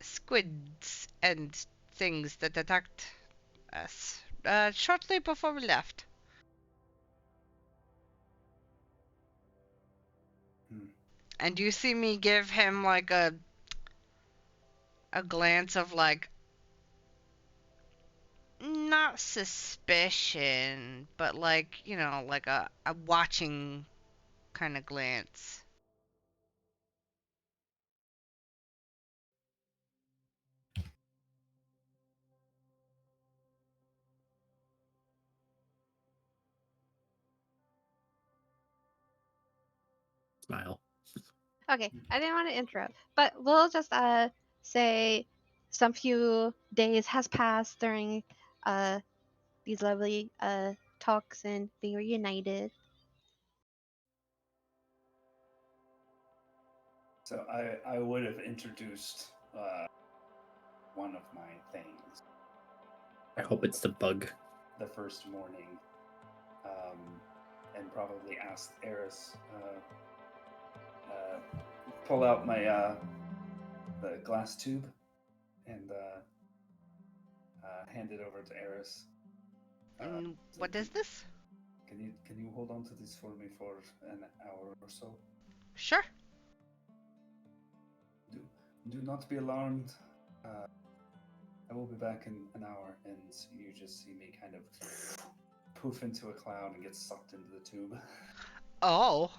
squids and things that attacked us, shortly before we left.
Hmm.
And you see me give him like a glance of like, not suspicion, but like, like a watching kind of glance.
Smile.
Okay, I didn't want to interrupt, but we'll just say some few days has passed during these lovely talks and being reunited.
So I would have introduced one of my things
I hope it's the bug.
the first morning, and probably asked Eris pull out my the glass tube and hand it over to Eris.
What is this?
Can you hold on to this for me for an hour or so?
Sure.
Do not be alarmed. I will be back in an hour, and you just see me kind of poof into a cloud and get sucked into the tube.
Oh.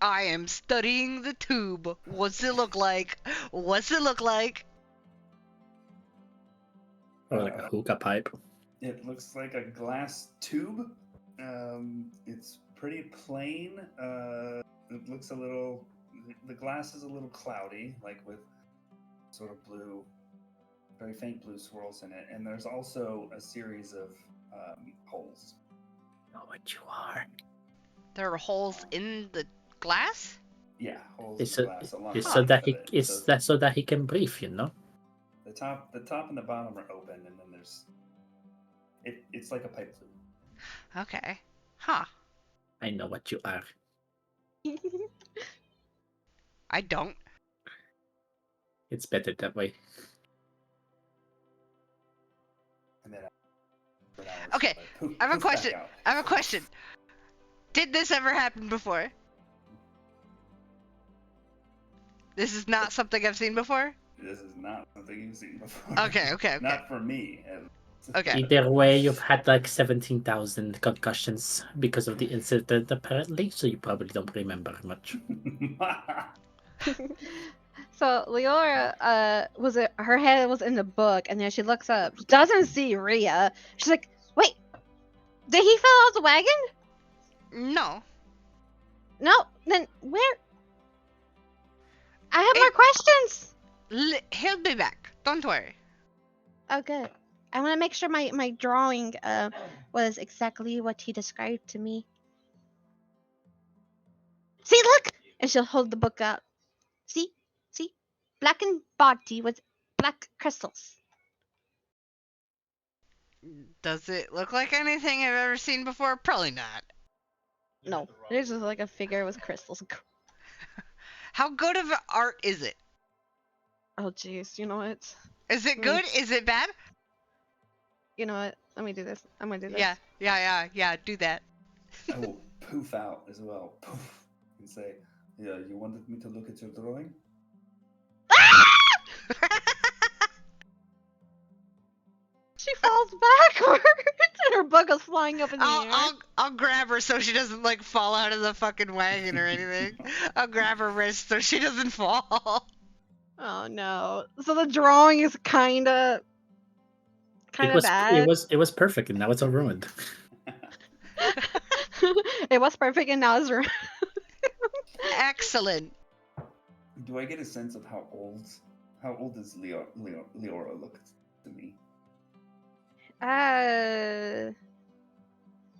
I am studying the tube. What's it look like? What's it look like?
Or like a hookah pipe.
It looks like a glass tube. It's pretty plain. It looks a little the glass is a little cloudy, like with sort of blue, very faint blue swirls in it, and there's also a series of holes.
Know what you are.
There are holes in the glass?
Yeah, holes
It's
in the
so,
glass along
it's
the
so
length
that
of
he
it.
it's
So
that so that he can breathe, you know.
the top and the bottom are open, and then there's it's like a pipe tube.
Okay. Huh.
I know what you are.
I don't.
It's better that way.
And then
Okay, I have a question. I have a question. Did this ever happen before? This is not something I've seen before?
This is not something you've seen before.
Okay.
Not for me.
Okay.
Either way, you've had like 17,000 concussions because of the incident, apparently. So you probably don't remember much.
So Leora, her head was in the book, and then she looks up, she doesn't see Riah. She's like, "Wait, did he fall off the wagon?
No.
No, then where? I have more questions."
He'll be back. Don't worry.
Oh, good. I want to make sure my drawing was exactly what he described to me. See, look, and she'll hold the book up. See, blackened body with black crystals.
Does it look like anything I've ever seen before? Probably not.
No, there's just like a figure with crystals.
How good of art is it?
Oh, jeez, you know what?
Is it good? Is it bad?
You know what? Let me do this. I'm gonna do this.
Yeah, do that.
I will poof out as well. Poof. And say, yeah, you wanted me to look at your drawing?
She falls backwards, and her book is flying up in the air.
I'll grab her so she doesn't like fall out of the fucking wagon or anything. I'll grab her wrist so she doesn't fall.
Oh no! So the drawing is kind of bad.
It was perfect, and now it's all ruined.
It was perfect, and now it's ruined.
Excellent.
Do I get a sense of how old does Leora look to me?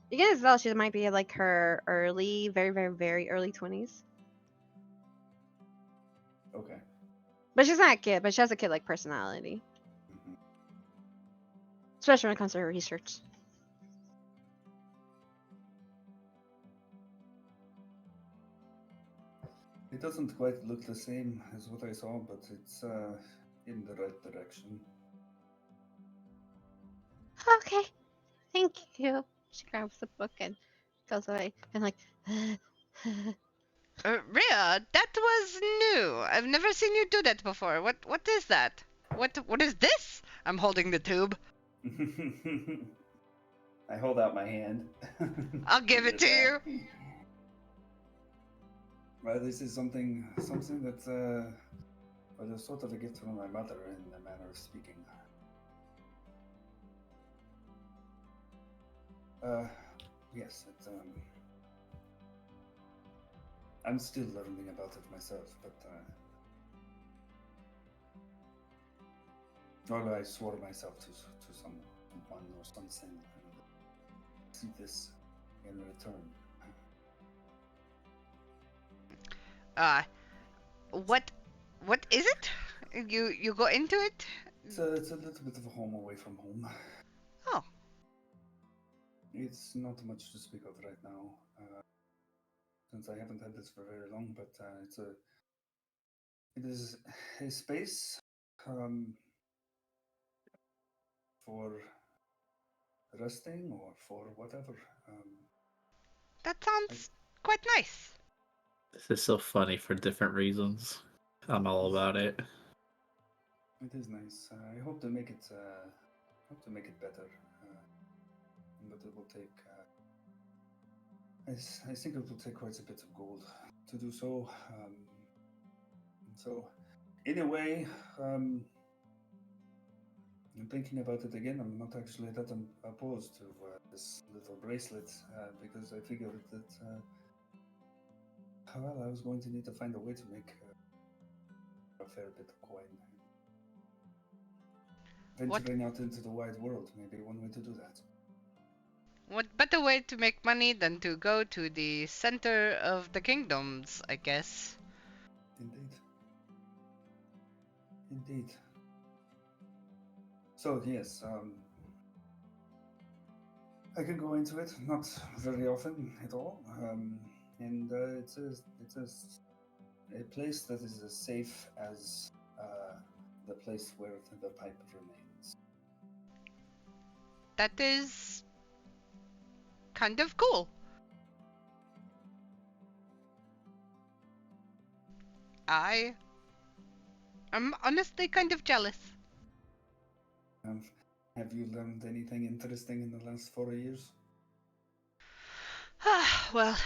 You can tell she might be like her early, very, very, very early 20s.
Okay.
But she's not a kid, but she has a kid-like personality.
Mm-hmm.
Especially when it comes to her research.
It doesn't quite look the same as what I saw, but it's in the right direction.
Okay, thank you. She grabs the book and goes away, and like,
Riah, that was new. I've never seen you do that before. What is that? What is this? I'm holding the tube.
I hold out my hand.
I'll give it to you.
Well, this is something that was sort of a gift from my mother, in a manner of speaking. Yes, it's I'm still learning about it myself, but although I swore myself to someone or something, and see this in return.
What is it? You go into it?
It's a little bit of a home away from home.
Oh.
It's not much to speak of right now, since I haven't had this for very long. But it is a space for resting or for whatever.
That sounds quite nice.
This is so funny for different reasons. I'm all about it.
It is nice. I hope to make it. Better, but it will take. I think it will take quite a bit of gold to do so. So, in a way, I'm thinking about it again. I'm not actually that opposed to this little bracelet because I figured that Well, I was going to need to find a way to make a fair bit of coin. Venturing out into the wide world may be one way to do that.
What better way to make money than to go to the center of the kingdoms, I guess.
Indeed. Indeed. So, yes, I can go into it, not very often at all. And it's a place that is as safe as the place where the pipe remains.
That is kind of cool. I am honestly kind of jealous.
Have you learned anything interesting in the last 4 years?
Well,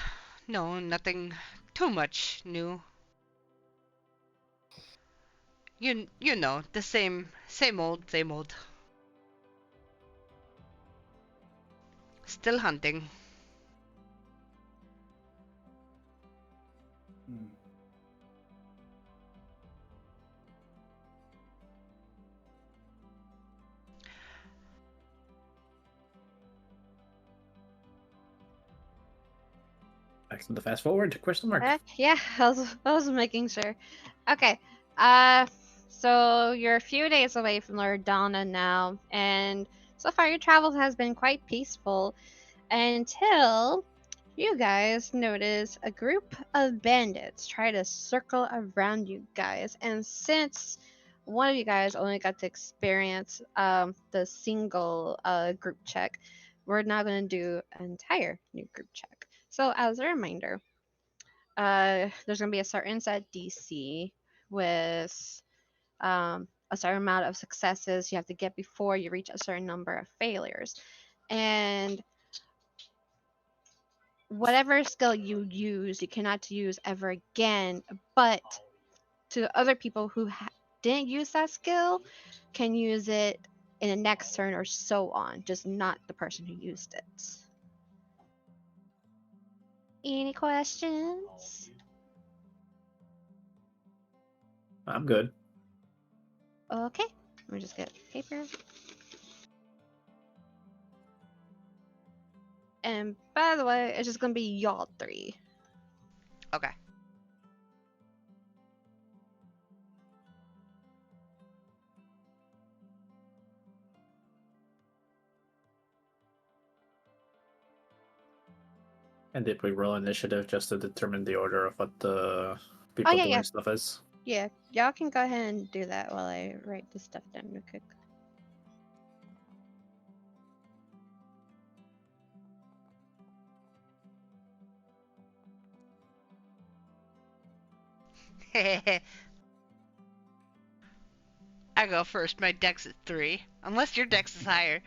no, nothing too much new. You know, the same old, same old. Still hunting.
Hmm.
Back to the fast forward question mark.
Yeah, I was making sure. Okay. So you're a few days away from Loredana now, and so far your travel has been quite peaceful until you guys notice a group of bandits try to circle around you guys. And since one of you guys only got to experience the single group check, we're now going to do an entire new group check. So as a reminder, there's going to be a certain set DC with a certain amount of successes you have to get before you reach a certain number of failures. And whatever skill you use, you cannot use ever again. But to other people who didn't use that skill, can use it in the next turn or so on, just not the person who used it. Any questions?
I'm good.
Okay, let me just get paper. And by the way, it's just gonna be y'all three.
Okay.
And did we roll initiative just to determine the order of what the people
yeah,
doing
yeah.
stuff is?
Yeah, y'all can go ahead and do that while I write this stuff down real quick.
I go first. My dex is 3. Unless your dex is higher.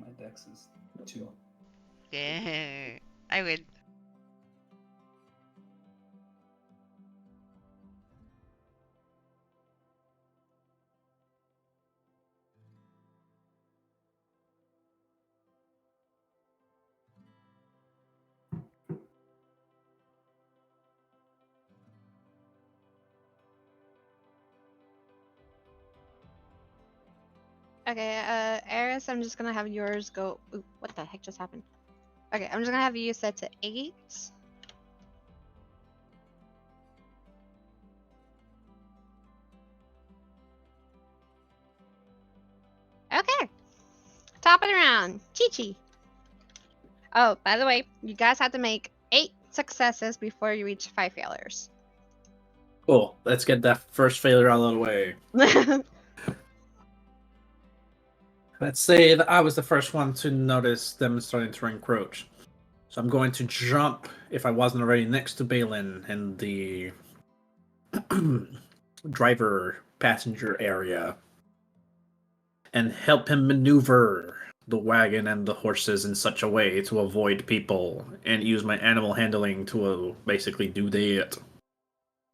My dex is 2.
Yeah, I win.
Okay, Aeris, I'm just gonna have yours go. Ooh, what the heck just happened? Okay, I'm just gonna have you set to 8. Okay, top of the round, Chi-Chi. Oh, by the way, you guys have to make 8 successes before you reach 5 failures.
Cool. Let's get that first failure out of the way. Let's say that I was the first one to notice them starting to encroach. So I'm going to jump, if I wasn't already, next to Balin in the driver passenger area and help him maneuver the wagon and the horses in such a way to avoid people and use my animal handling to basically do that.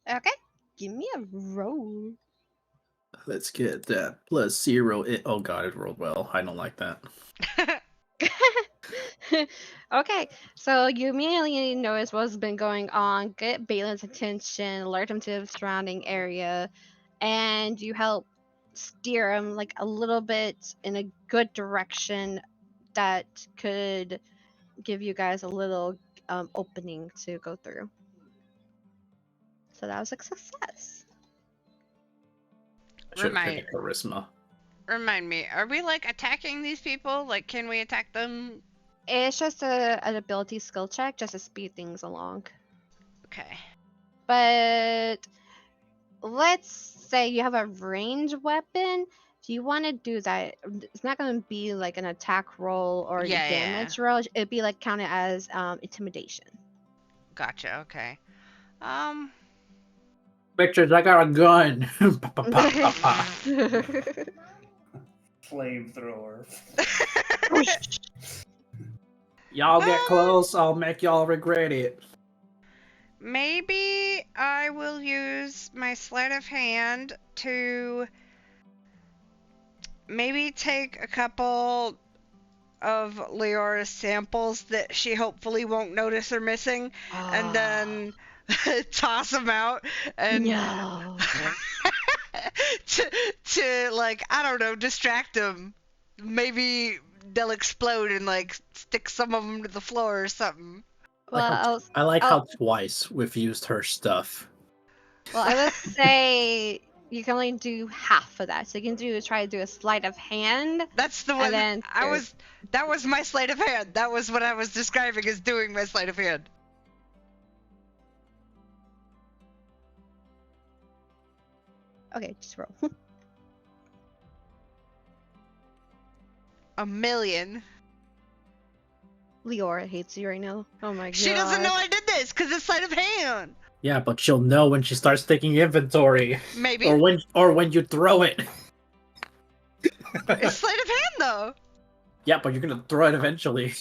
Okay, give me a roll.
Let's get that +0. Oh god, it rolled well. I don't like that.
Okay, so you immediately notice what's been going on, get Balin's attention, alert him to the surrounding area, and you help steer him like a little bit in a good direction that could give you guys a little opening to go through. So that was a success.
I should have taken charisma.
Remind me, are we like attacking these people? Like, can we attack them?
It's just an ability skill check just to speed things along.
Okay.
But let's say you have a ranged weapon. If you want to do that, it's not going to be like an attack roll or a
Yeah, yeah.
damage roll. It'd be like counted as intimidation.
Gotcha. Okay.
Pictures, I got a gun. Pa, pa, pa, pa, pa.
Flamethrower.
Y'all get close, I'll make y'all regret it.
Maybe I will use my sleight of hand to maybe take a couple of Leora's samples that she hopefully won't notice are missing, and then toss them out and
no.
to like, I don't know, distract them. Maybe they'll explode and like stick some of them to the floor or something.
Well,
I like how twice we've used her stuff.
Well, I would say you can only do half of that. So you can try to do a sleight of hand.
That's the one that was my sleight of hand. That was what I was describing as doing my sleight of hand.
Okay, just roll.
A million.
Leora hates you right now. Oh my god.
She doesn't know I did this because it's sleight of hand.
Yeah, but she'll know when she starts taking inventory.
Maybe.
Or when you throw it.
It's sleight of hand though.
Yeah, but you're gonna throw it eventually.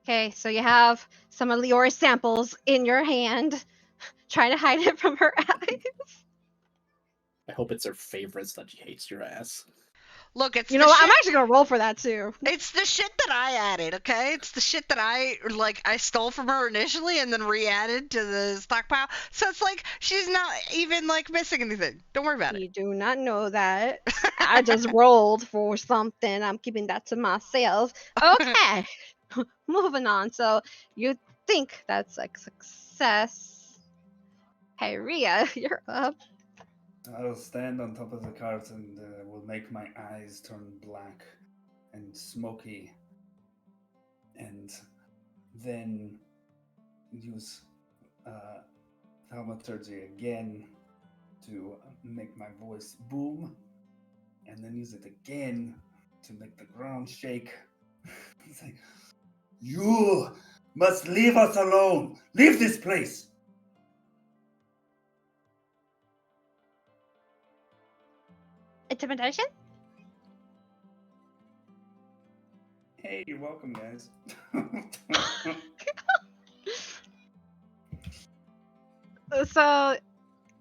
Okay, so you have some of Leora's samples in your hand, trying to hide it from her eyes.
I hope it's her favorites that she hates your ass.
Look, it's
you know what? I'm actually gonna roll for that too.
It's the shit that I added, okay? It's the shit that I stole from her initially and then re-added to the stockpile. So it's like she's not even like missing anything. Don't worry about it.
You do not know that. I just rolled for something. I'm keeping that to myself. Okay, moving on. So you think that's a success? Hey, Riah, you're up.
I'll stand on top of the cart and will make my eyes turn black and smoky, and then use thaumaturgy again to make my voice boom, and then use it again to make the ground shake. It's like, you must leave us alone. Leave this place.
Intimidation?
Hey, you're welcome, guys.
So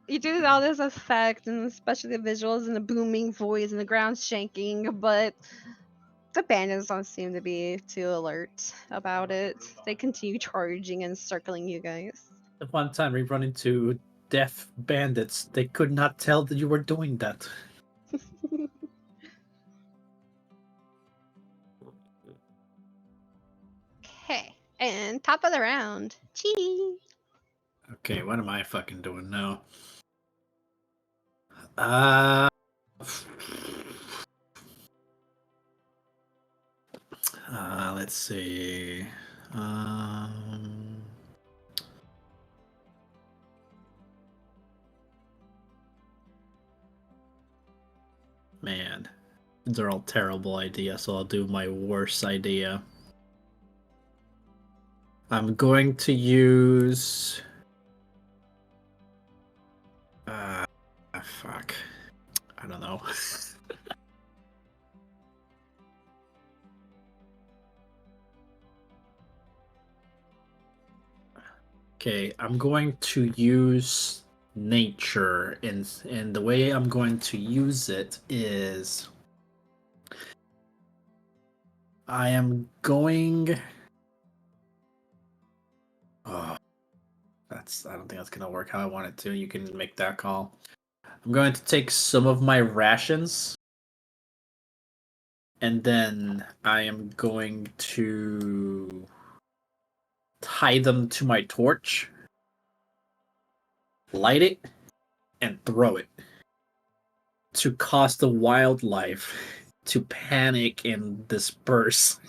you do all this effect, and especially the visuals and the booming voice and the ground shaking, but the bandits don't seem to be too alert about it. They continue charging and circling you guys.
The one time we run into deaf bandits, they could not tell that you were doing that.
Okay, and top of the round, Chi.
Okay, what am I fucking doing now? Let's see. Man, they're all terrible ideas, so I'll do my worst idea. I'm going to use... fuck. I don't know. Okay, I'm going to use nature, and the way I'm going to use it is I am going. Oh, I don't think that's gonna work how I want it to. You can make that call. I'm going to take some of my rations, and then I am going to tie them to my torch, light it, and throw it to cause the wildlife to panic and disperse,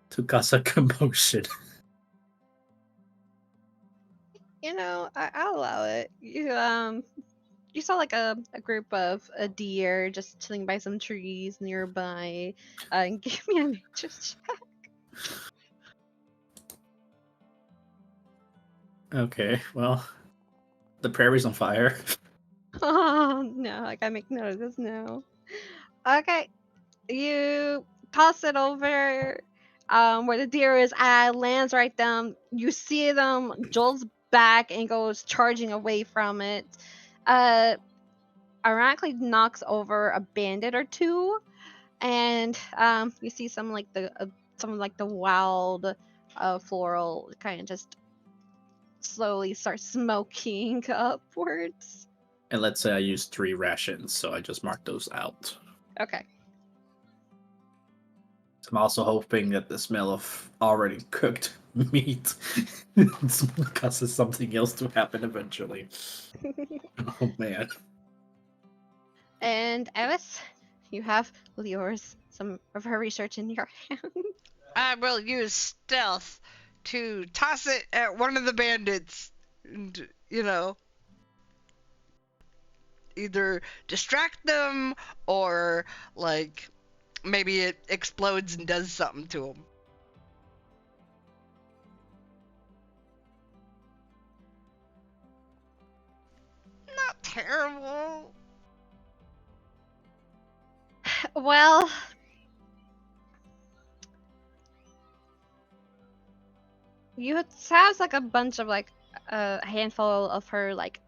to cause a commotion.
I'll allow it. You saw like a group of a deer just chilling by some trees nearby. And give me a nature check.
Okay, well, the prairie's on fire.
Oh no, I gotta make note of this now. Okay, you toss it over where the deer is at, lands right down. You see them, jolts back and goes charging away from it. Ironically knocks over a bandit or two, and you see some like the wild floral kind of just slowly start smoking upwards.
And let's say I use 3 rations, so I just mark those out.
Okay.
I'm also hoping that the smell of already cooked meat causes something else to happen eventually. Oh man.
And Eris, you have some of her research in your hand.
I will use stealth to toss it at one of the bandits. And, either distract them or, like, maybe it explodes and does something to them. Not terrible.
Well, you sounds like a bunch of like a handful of her like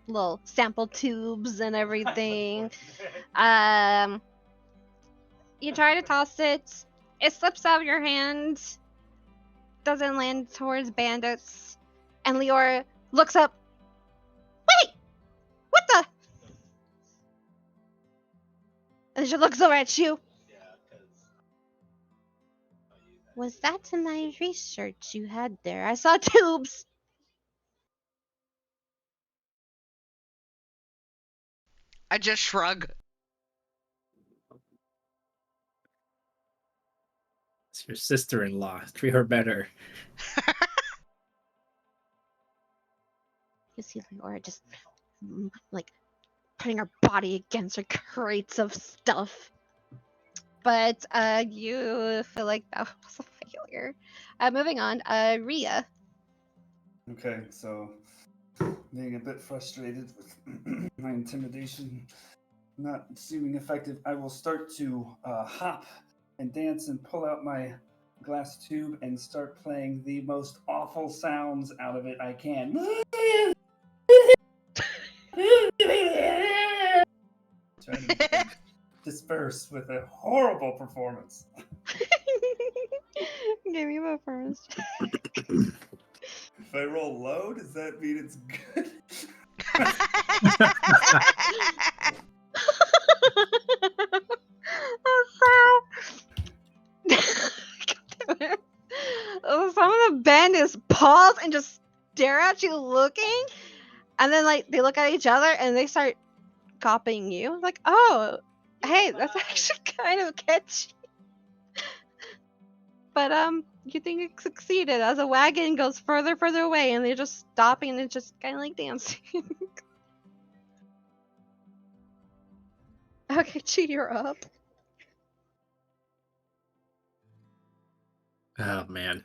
little sample tubes and everything. You try to toss it. It slips out of your hand. Doesn't land towards bandits. And Leora looks up. Wait! What the? And she looks over at you. Was that in my research you had there? I saw tubes.
I just shrug.
It's your sister-in-law. Treat her better.
You see Leora just like putting her body against her crates of stuff. But you feel like that was a failure. Moving on, Riah.
Okay, so being a bit frustrated with my intimidation not seeming effective, I will start to hop and dance and pull out my glass tube and start playing the most awful sounds out of it I can. Trying to disperse with a horrible performance.
Give me a performance.
If I roll low, does that mean it's good?
Some of the bandits pause and just stare at you looking, and then like they look at each other and they start copying you. Like, oh, hey, that's actually kind of catchy. But you think it succeeded as a wagon goes further away and they're just stopping and just kind of like dancing. Okay, Chi, you're up.
Oh man.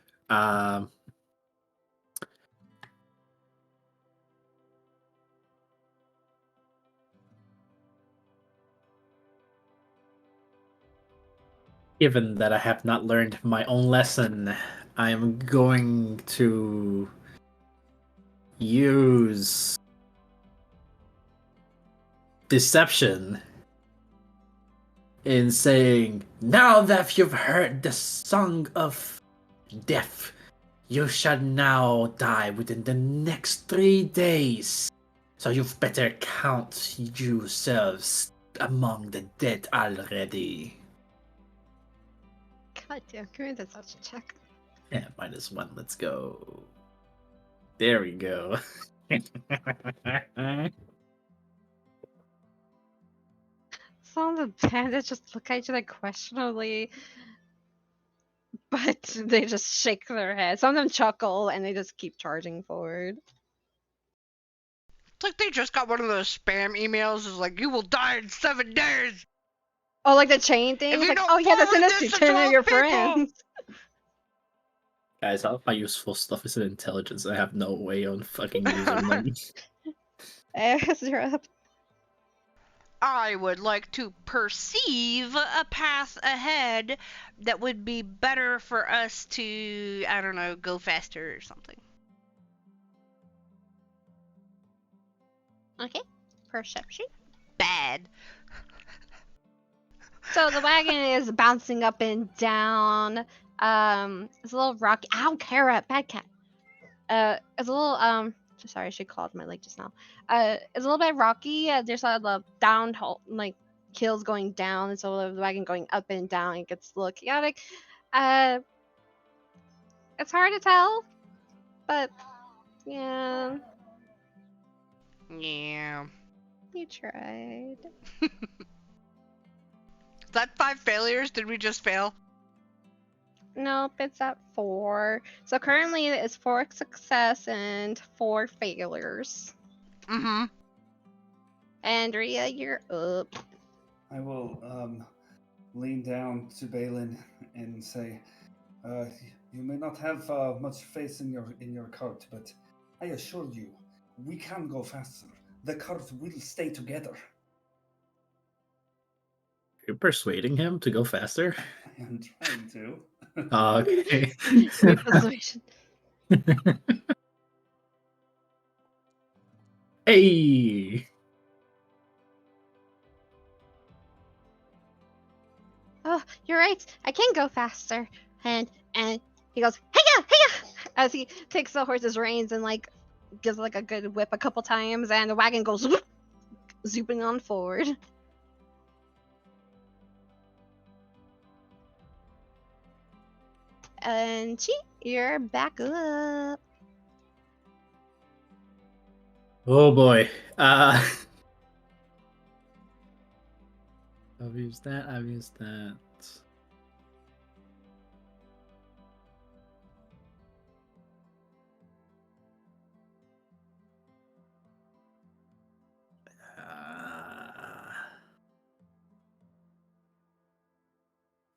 Given that I have not learned my own lesson, I am going to use deception in saying, "Now that you've heard the song of death, you shall now die within the next 3 days. So you've better count yourselves among the dead already."
God damn, give me the such check.
Yeah, -1. Let's go. There we go.
Some of the bandits just look at you like questionably, but they just shake their head. Some of them chuckle and they just keep charging forward.
It's like they just got one of those spam emails. It's like, you will die in 7 days.
Oh, like the chain thing?
If
It's
you
like,
don't
oh yeah, that's in
forward
this
this
to
to
10 of
12
your
people.
friends.
Guys, all of my useful stuff is in intelligence. I have no way on fucking using them.
Aeris, you're up.
I would like to perceive a path ahead that would be better for us to, I don't know, go faster or something.
Okay, perception.
Bad.
So the wagon is bouncing up and down. It's a little rocky. Ow, Kara, bad cat. It's a little sorry, she called my leg just now. It's a little bit rocky. There's a lot of down hole, like hills going down, and so the wagon going up and down. It gets a little chaotic. It's hard to tell, but yeah,
Yeah.
you tried.
Is that 5 failures? Did we just fail?
Nope, it's at 4. So currently it's 4 success and 4 failures.
Mm-hmm.
And Riah, you're up.
I will lean down to Balin and say, "You may not have much faith in your cart, but I assure you, we can go faster. The cart will stay together."
You're persuading him to go faster?
I am trying to.
Oh, okay.
Great persuasion.
Hey!
Oh, you're right. I can go faster. And he goes, hey ya, as he takes the horse's reins and like gives like a good whip a couple times, and the wagon goes whoop, zooping on forward. And you're back up.
Oh boy. I've used that.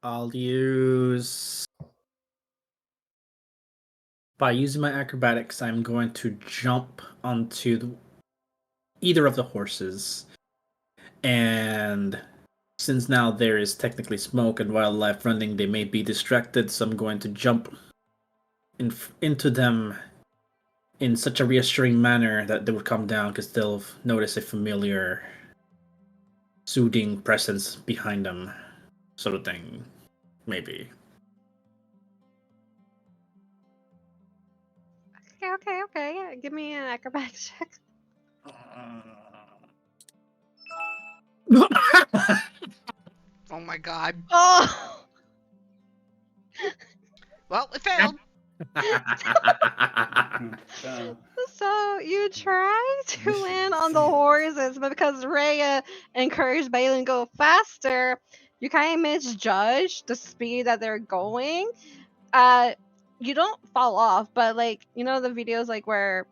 I'll use... By using my acrobatics, I'm going to jump onto either of the horses. And since now there is technically smoke and wildlife running, they may be distracted, so I'm going to jump into them in such a reassuring manner that they would come down because they'll notice a familiar, soothing presence behind them, sort of thing. Maybe.
Okay. Yeah, give me an acrobatics check.
Oh my god.
Oh!
Well, it failed.
So you try to land on the horses, but because Riah encouraged Balin to go faster, you kind of misjudge the speed that they're going. You don't fall off, but like you know the videos like where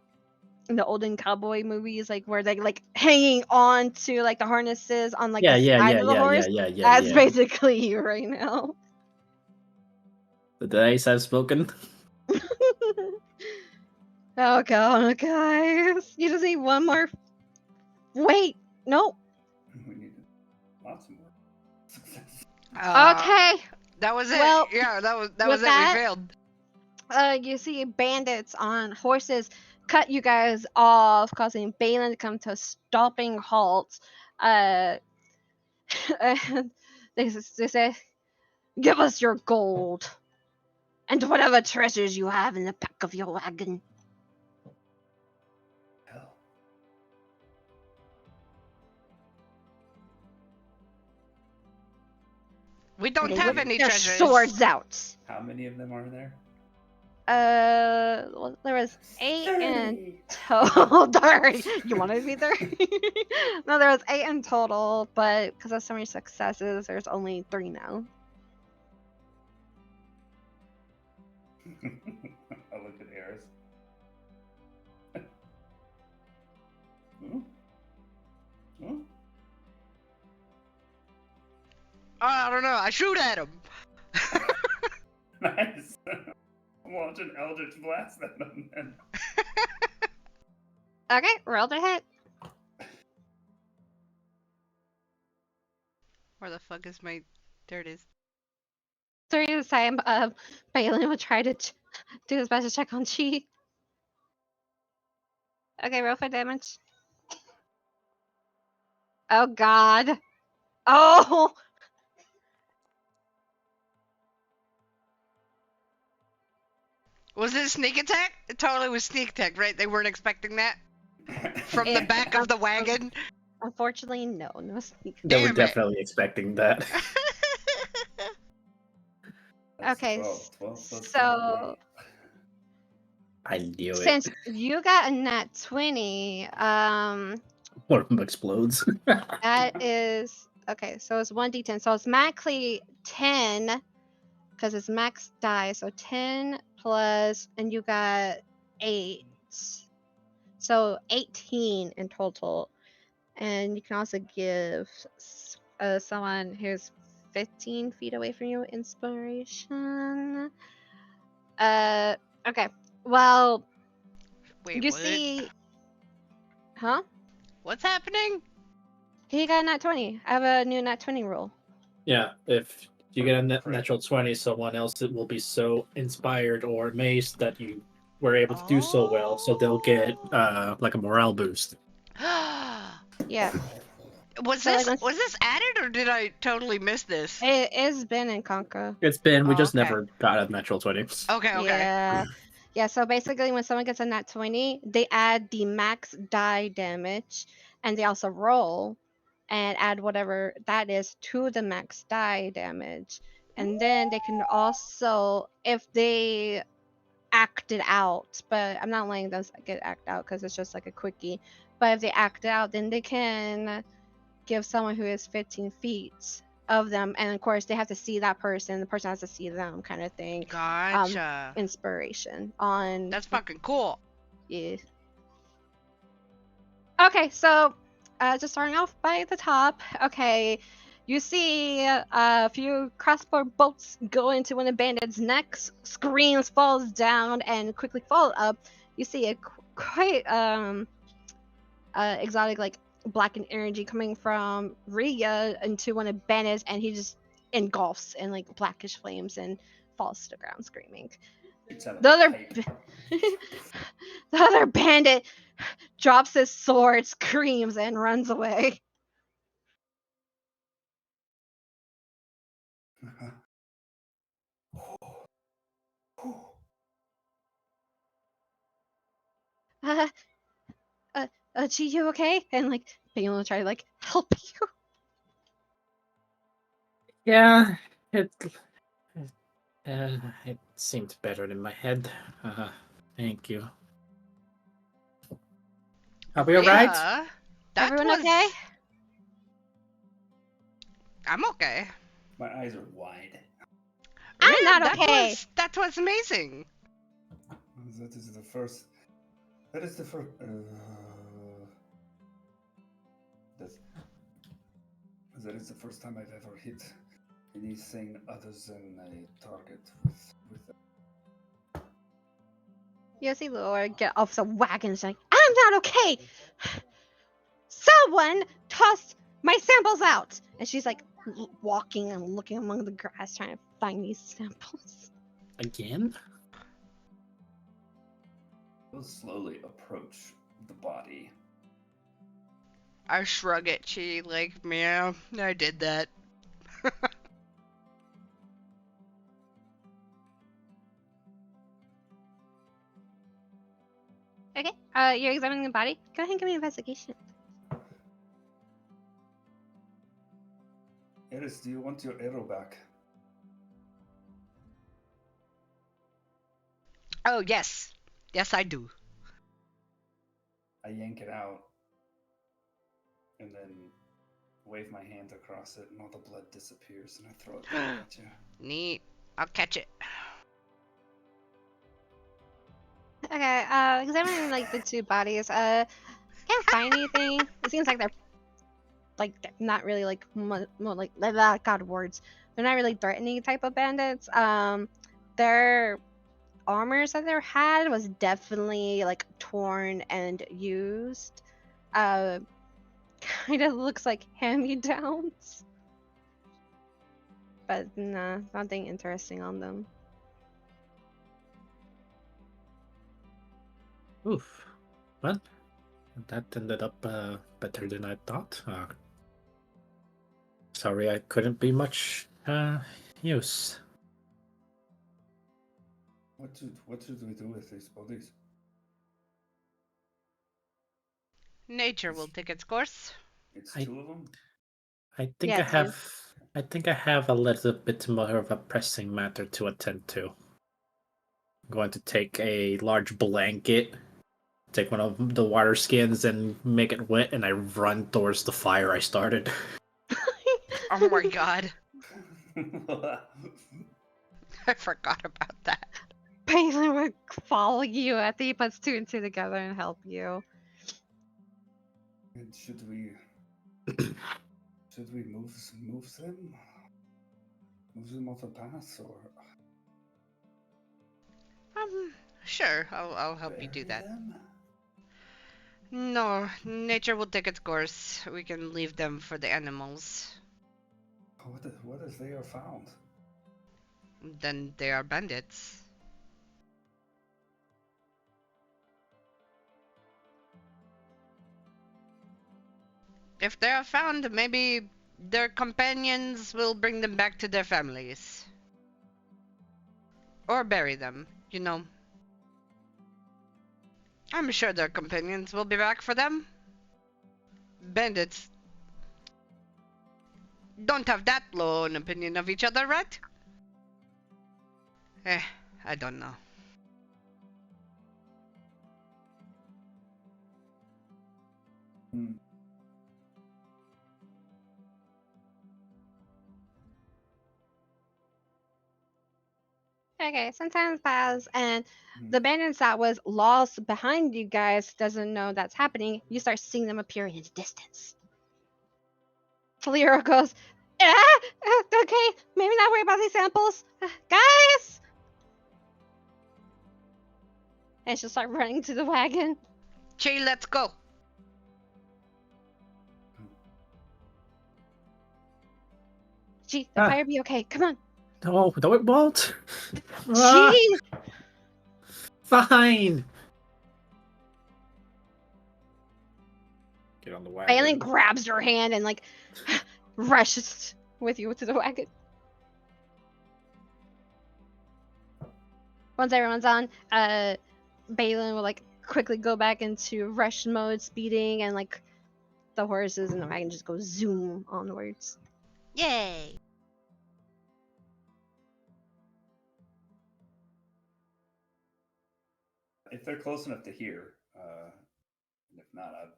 in the olden cowboy movies, like where they like hanging on to like the harnesses on like the side of the horse. That's basically you right now.
The dice have spoken.
Oh god, guys. You just need one more. Wait, no.
We need lots more success.
Okay.
That was it.
Well,
yeah, that was
with
it.
that-
We failed.
You see bandits on horses cut you guys off, causing Balin to come to a stopping halt. And They say, "Give us your gold and whatever treasures you have in the back of your wagon."
Hell.
We
And
don't
they
have
whip
any
their
treasures.
swords out.
How many of them are there?
Well, there was 8 in
30.
total. Sorry, you wanted me there? No, there was 8 in total, but because of so many successes, there's only 3 now.
I'll look at Aeris. Hmm? Hmm?
I don't know. I shoot at him.
Nice. Launch an Eldritch Blast at them then.
Okay, roll to hit.
Where the fuck is my? There it is.
During this time, Balin would try to do his best to check on Chi. Okay, roll for damage. Oh god. Oh!
Was it a sneak attack? It totally was sneak attack, right? They weren't expecting that from the back of the wagon.
Unfortunately, no. No sneak.
They were
Damn it.
definitely expecting that.
That's
Okay,
12. 12 plus
so
20.
I knew it.
since you got a nat 20,
One of them explodes.
that is okay. So it's 1d10. So it's maxly 10 because it's max die. So 10 plus, and you got 8, so 18 in total. And you can also give someone who's 15 feet away from you inspiration. Okay. Well,
Wait,
you
what?
see, huh?
What's happening?
He got a nat 20. I have a new nat 20 rule.
Yeah, if you get a natural 20, someone else will be so inspired or amazed that you were able to do so well, so they'll get like a morale boost.
Yeah.
Was
So, like,
was this added or did I totally miss this?
It's been in Conquer.
It's been, we just
okay.
never got a natural 20.
Okay, okay.
Yeah. Yeah, so basically when someone gets a nat 20, they add the max die damage and they also roll and add whatever that is to the max die damage. And then they can also, if they act it out, but I'm not letting them get act out because it's just like a quickie. But if they act it out, then they can give someone who is 15 feet of them, and of course they have to see that person. The person has to see them, kind of thing.
Gotcha.
Inspiration on.
That's fucking cool.
Yeah. Okay, so just starting off by the top. Okay, you see a few crossbow bolts go into one of the bandits' necks, screams, falls down, and quickly fall up. You see a quite exotic, like blackened energy coming from Riah into one of bandits, and he just engulfs in like blackish flames and falls to the ground screaming. The other bandit drops his sword, screams, and runs away. Chi, you okay? And like, Bane will try to like help you.
Yeah, it seemed better in my head. Thank you. Are we alright?
Yeah.
Everyone okay?
I'm okay.
My eyes are wide.
I'm not
that
okay.
That was amazing.
That is the first. That is the first. That is the first time I've ever hit anything other than a target with.
You see Laura get off the wagon and she's like, I'm not okay! Someone tossed my samples out! And she's like walking and looking among the grass trying to find these samples.
Again?
We'll slowly approach the body.
I shrug at Chi like, yeah, I did that.
Okay. You're examining the body. Go ahead and give me an investigation.
Aeris, do you want your arrow back?
Oh, yes. Yes, I do.
I yank it out and then wave my hand across it, and all the blood disappears, and I throw it back at you.
Neat. I'll catch it.
Okay. Examining like the two bodies. Can't find anything. It seems like they're not really like like God words. They're not really threatening type of bandits. Their armors that they had was definitely like torn and used. Kind of looks like hand-me-downs, but nah, nothing interesting on them.
Oof. Well, that ended up better than I thought. Sorry, I couldn't be much use.
What should we do with these bodies?
Nature will take its course.
It's
I-
2 of them.
I think
Yeah,
I have. I think I have a little bit more of a pressing matter to attend to. I'm going to take a large blanket, take one of the water skins, and make it wet, and I run towards the fire I started.
Oh my god. I forgot about that.
Paisley would follow you after he puts two and two together and help you.
And should we move them? Move them off the path, or
Sure. I'll help you do
bury
that.
them?
No, nature will take its course. We can leave them for the animals.
What if they are found?
Then they are bandits. If they are found, maybe their companions will bring them back to their families. Or bury them, you know. I'm sure their companions will be back for them. Bandits don't have that low an opinion of each other, right? I don't know.
Hmm.
Okay, some time pass, and the bandits that was lost behind you guys doesn't know that's happening. You start seeing them appear in the distance. Lero goes, okay, maybe not worry about these samples. Guys! And she'll start running to the wagon.
Che, let's go.
Gee, the fire be okay. Come on.
No, it won't.
Gee!
Fine. Get on the wagon.
Bailey grabs your hand and like rushes with you to the wagon. Once everyone's on, Balin will like quickly go back into rush mode, speeding, and like the horses and the wagon just go zoom onwards.
Yay.
If they're close enough to hear, and if not, I'd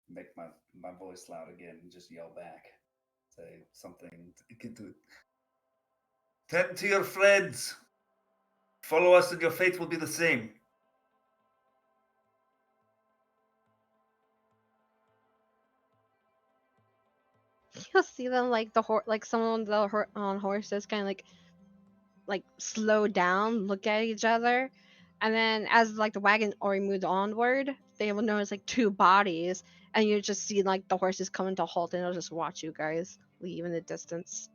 make my voice loud again and just yell back, say something. Get to tend to your friends. Follow us, and your fate will be the same.
You'll see them like like someone on horses kind of like slow down, look at each other, and then as like the wagon already moved onward, they will notice like two bodies, and you just see like the horses coming to a halt, and they'll just watch you guys leave in the distance.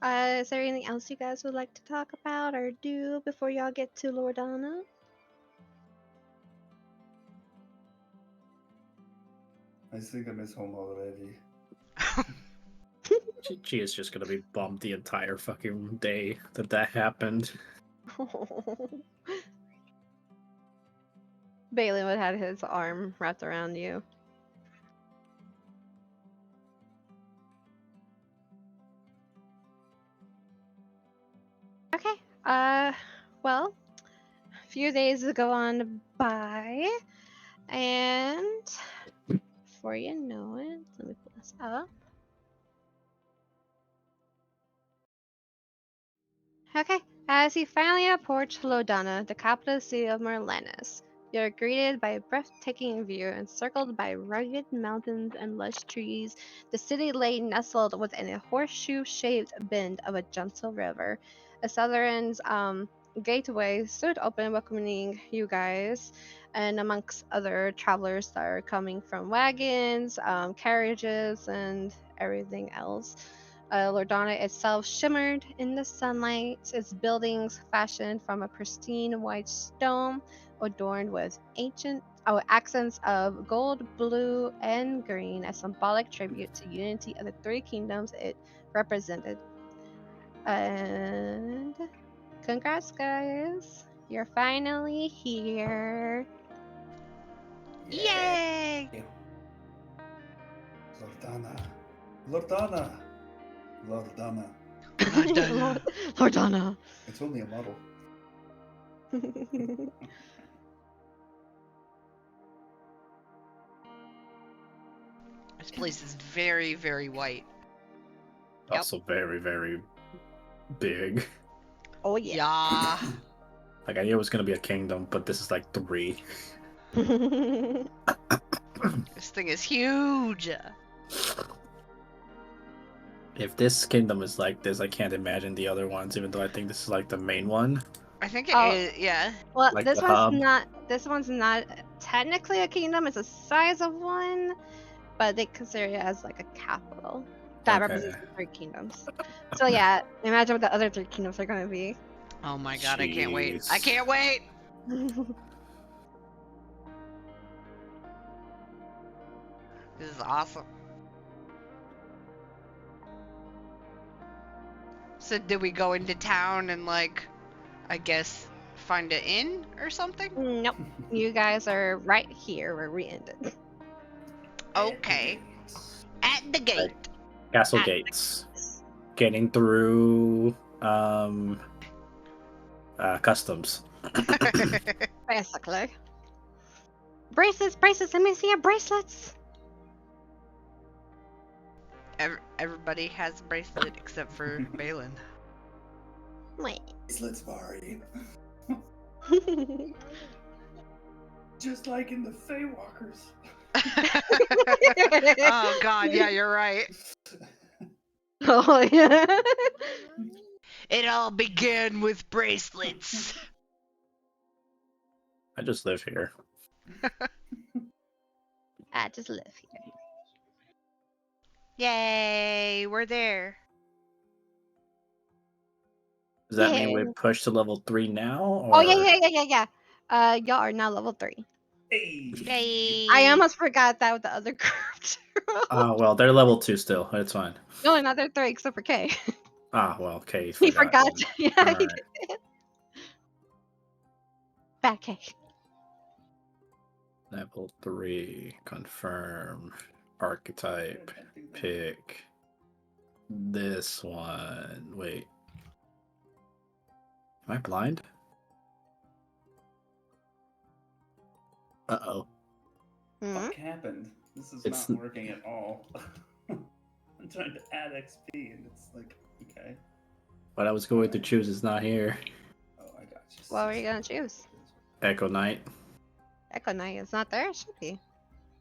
Is there anything else you guys would like to talk about or do before y'all get to Lordana?
I think I miss home already.
She is just gonna be bummed the entire fucking day that happened.
Balin would have his arm wrapped around you. Okay. Well, a few days go on by, and before you know it, let me pull this up. Okay, as you finally approach Lodana, the capital city of Merlanus, you are greeted by a breathtaking view encircled by rugged mountains and lush trees. The city lay nestled within a horseshoe-shaped bend of a gentle river. A southern's gateway stood open, welcoming you guys, and amongst other travelers that are coming from wagons, carriages, and everything else. Lordana itself shimmered in the sunlight, its buildings fashioned from a pristine white stone adorned with ancient accents of gold, blue, and green, a symbolic tribute to unity of the three kingdoms it represented. And congrats, guys! You're finally here.
Yay!
Lordana. Lordana. Lordana.
Lordana.
It's only a model.
This place is very, very white.
Yep.
Also very, very big.
Oh yeah.
Yeah.
Like I knew it was gonna be a kingdom, but this is like 3.
This thing is huge.
If this kingdom is like this, I can't imagine the other ones, even though I think this is like the main one.
I think it
Oh.
is, yeah.
Well,
Like
this
the
one's
hub.
not. This one's not technically a kingdom. It's the size of one, but they consider it as like a capital that
Okay.
represents the three kingdoms. So yeah, imagine what the other three kingdoms are gonna be.
Oh my god, I can't wait. I
Jeez.
can't wait! This is awesome. So did we go into town and like, I guess, find an inn or something?
Nope, you guys are right here where we ended.
Okay. At the gate.
Castle
At-
gates. Getting through customs.
Basically. Bracelets, bracelets. Let me see your bracelets.
Everybody has a bracelet except for Balin.
Wait.
Let's Bari. Just like in the Feywalkers.
Oh god, yeah, you're right.
Oh yeah.
It all began with bracelets.
I just live here.
I just live here.
Yay, we're there.
Does that mean we
Yay.
push to level 3 now? Or...
Oh yeah. Y'all are now level 3.
Hey.
Yay.
I almost forgot that with the other group.
well, they're level 2 still. It's fine.
No, another 3 except for K.
Well, okay.
He forgot. Yeah, he
Alright.
did. Bad K.
Level 3. Confirm. Archetype. Pick. This one. Wait. Am I blind? Uh-oh.
What happened? This is
It's-
not working at all. I'm trying to add XP and it's like, okay.
What I was going to choose is not here.
Oh, I got you.
What were you gonna choose?
Echo Knight.
Echo Knight is not there. It should be.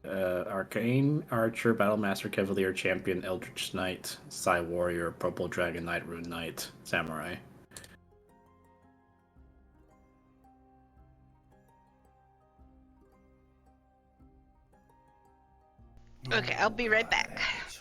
Arcane, Archer, Battlemaster, Cavalier, Champion, Eldritch Knight, Psy Warrior, Purple Dragon Knight, Rune Knight, Samurai.
Okay, I'll be right back.
Alright.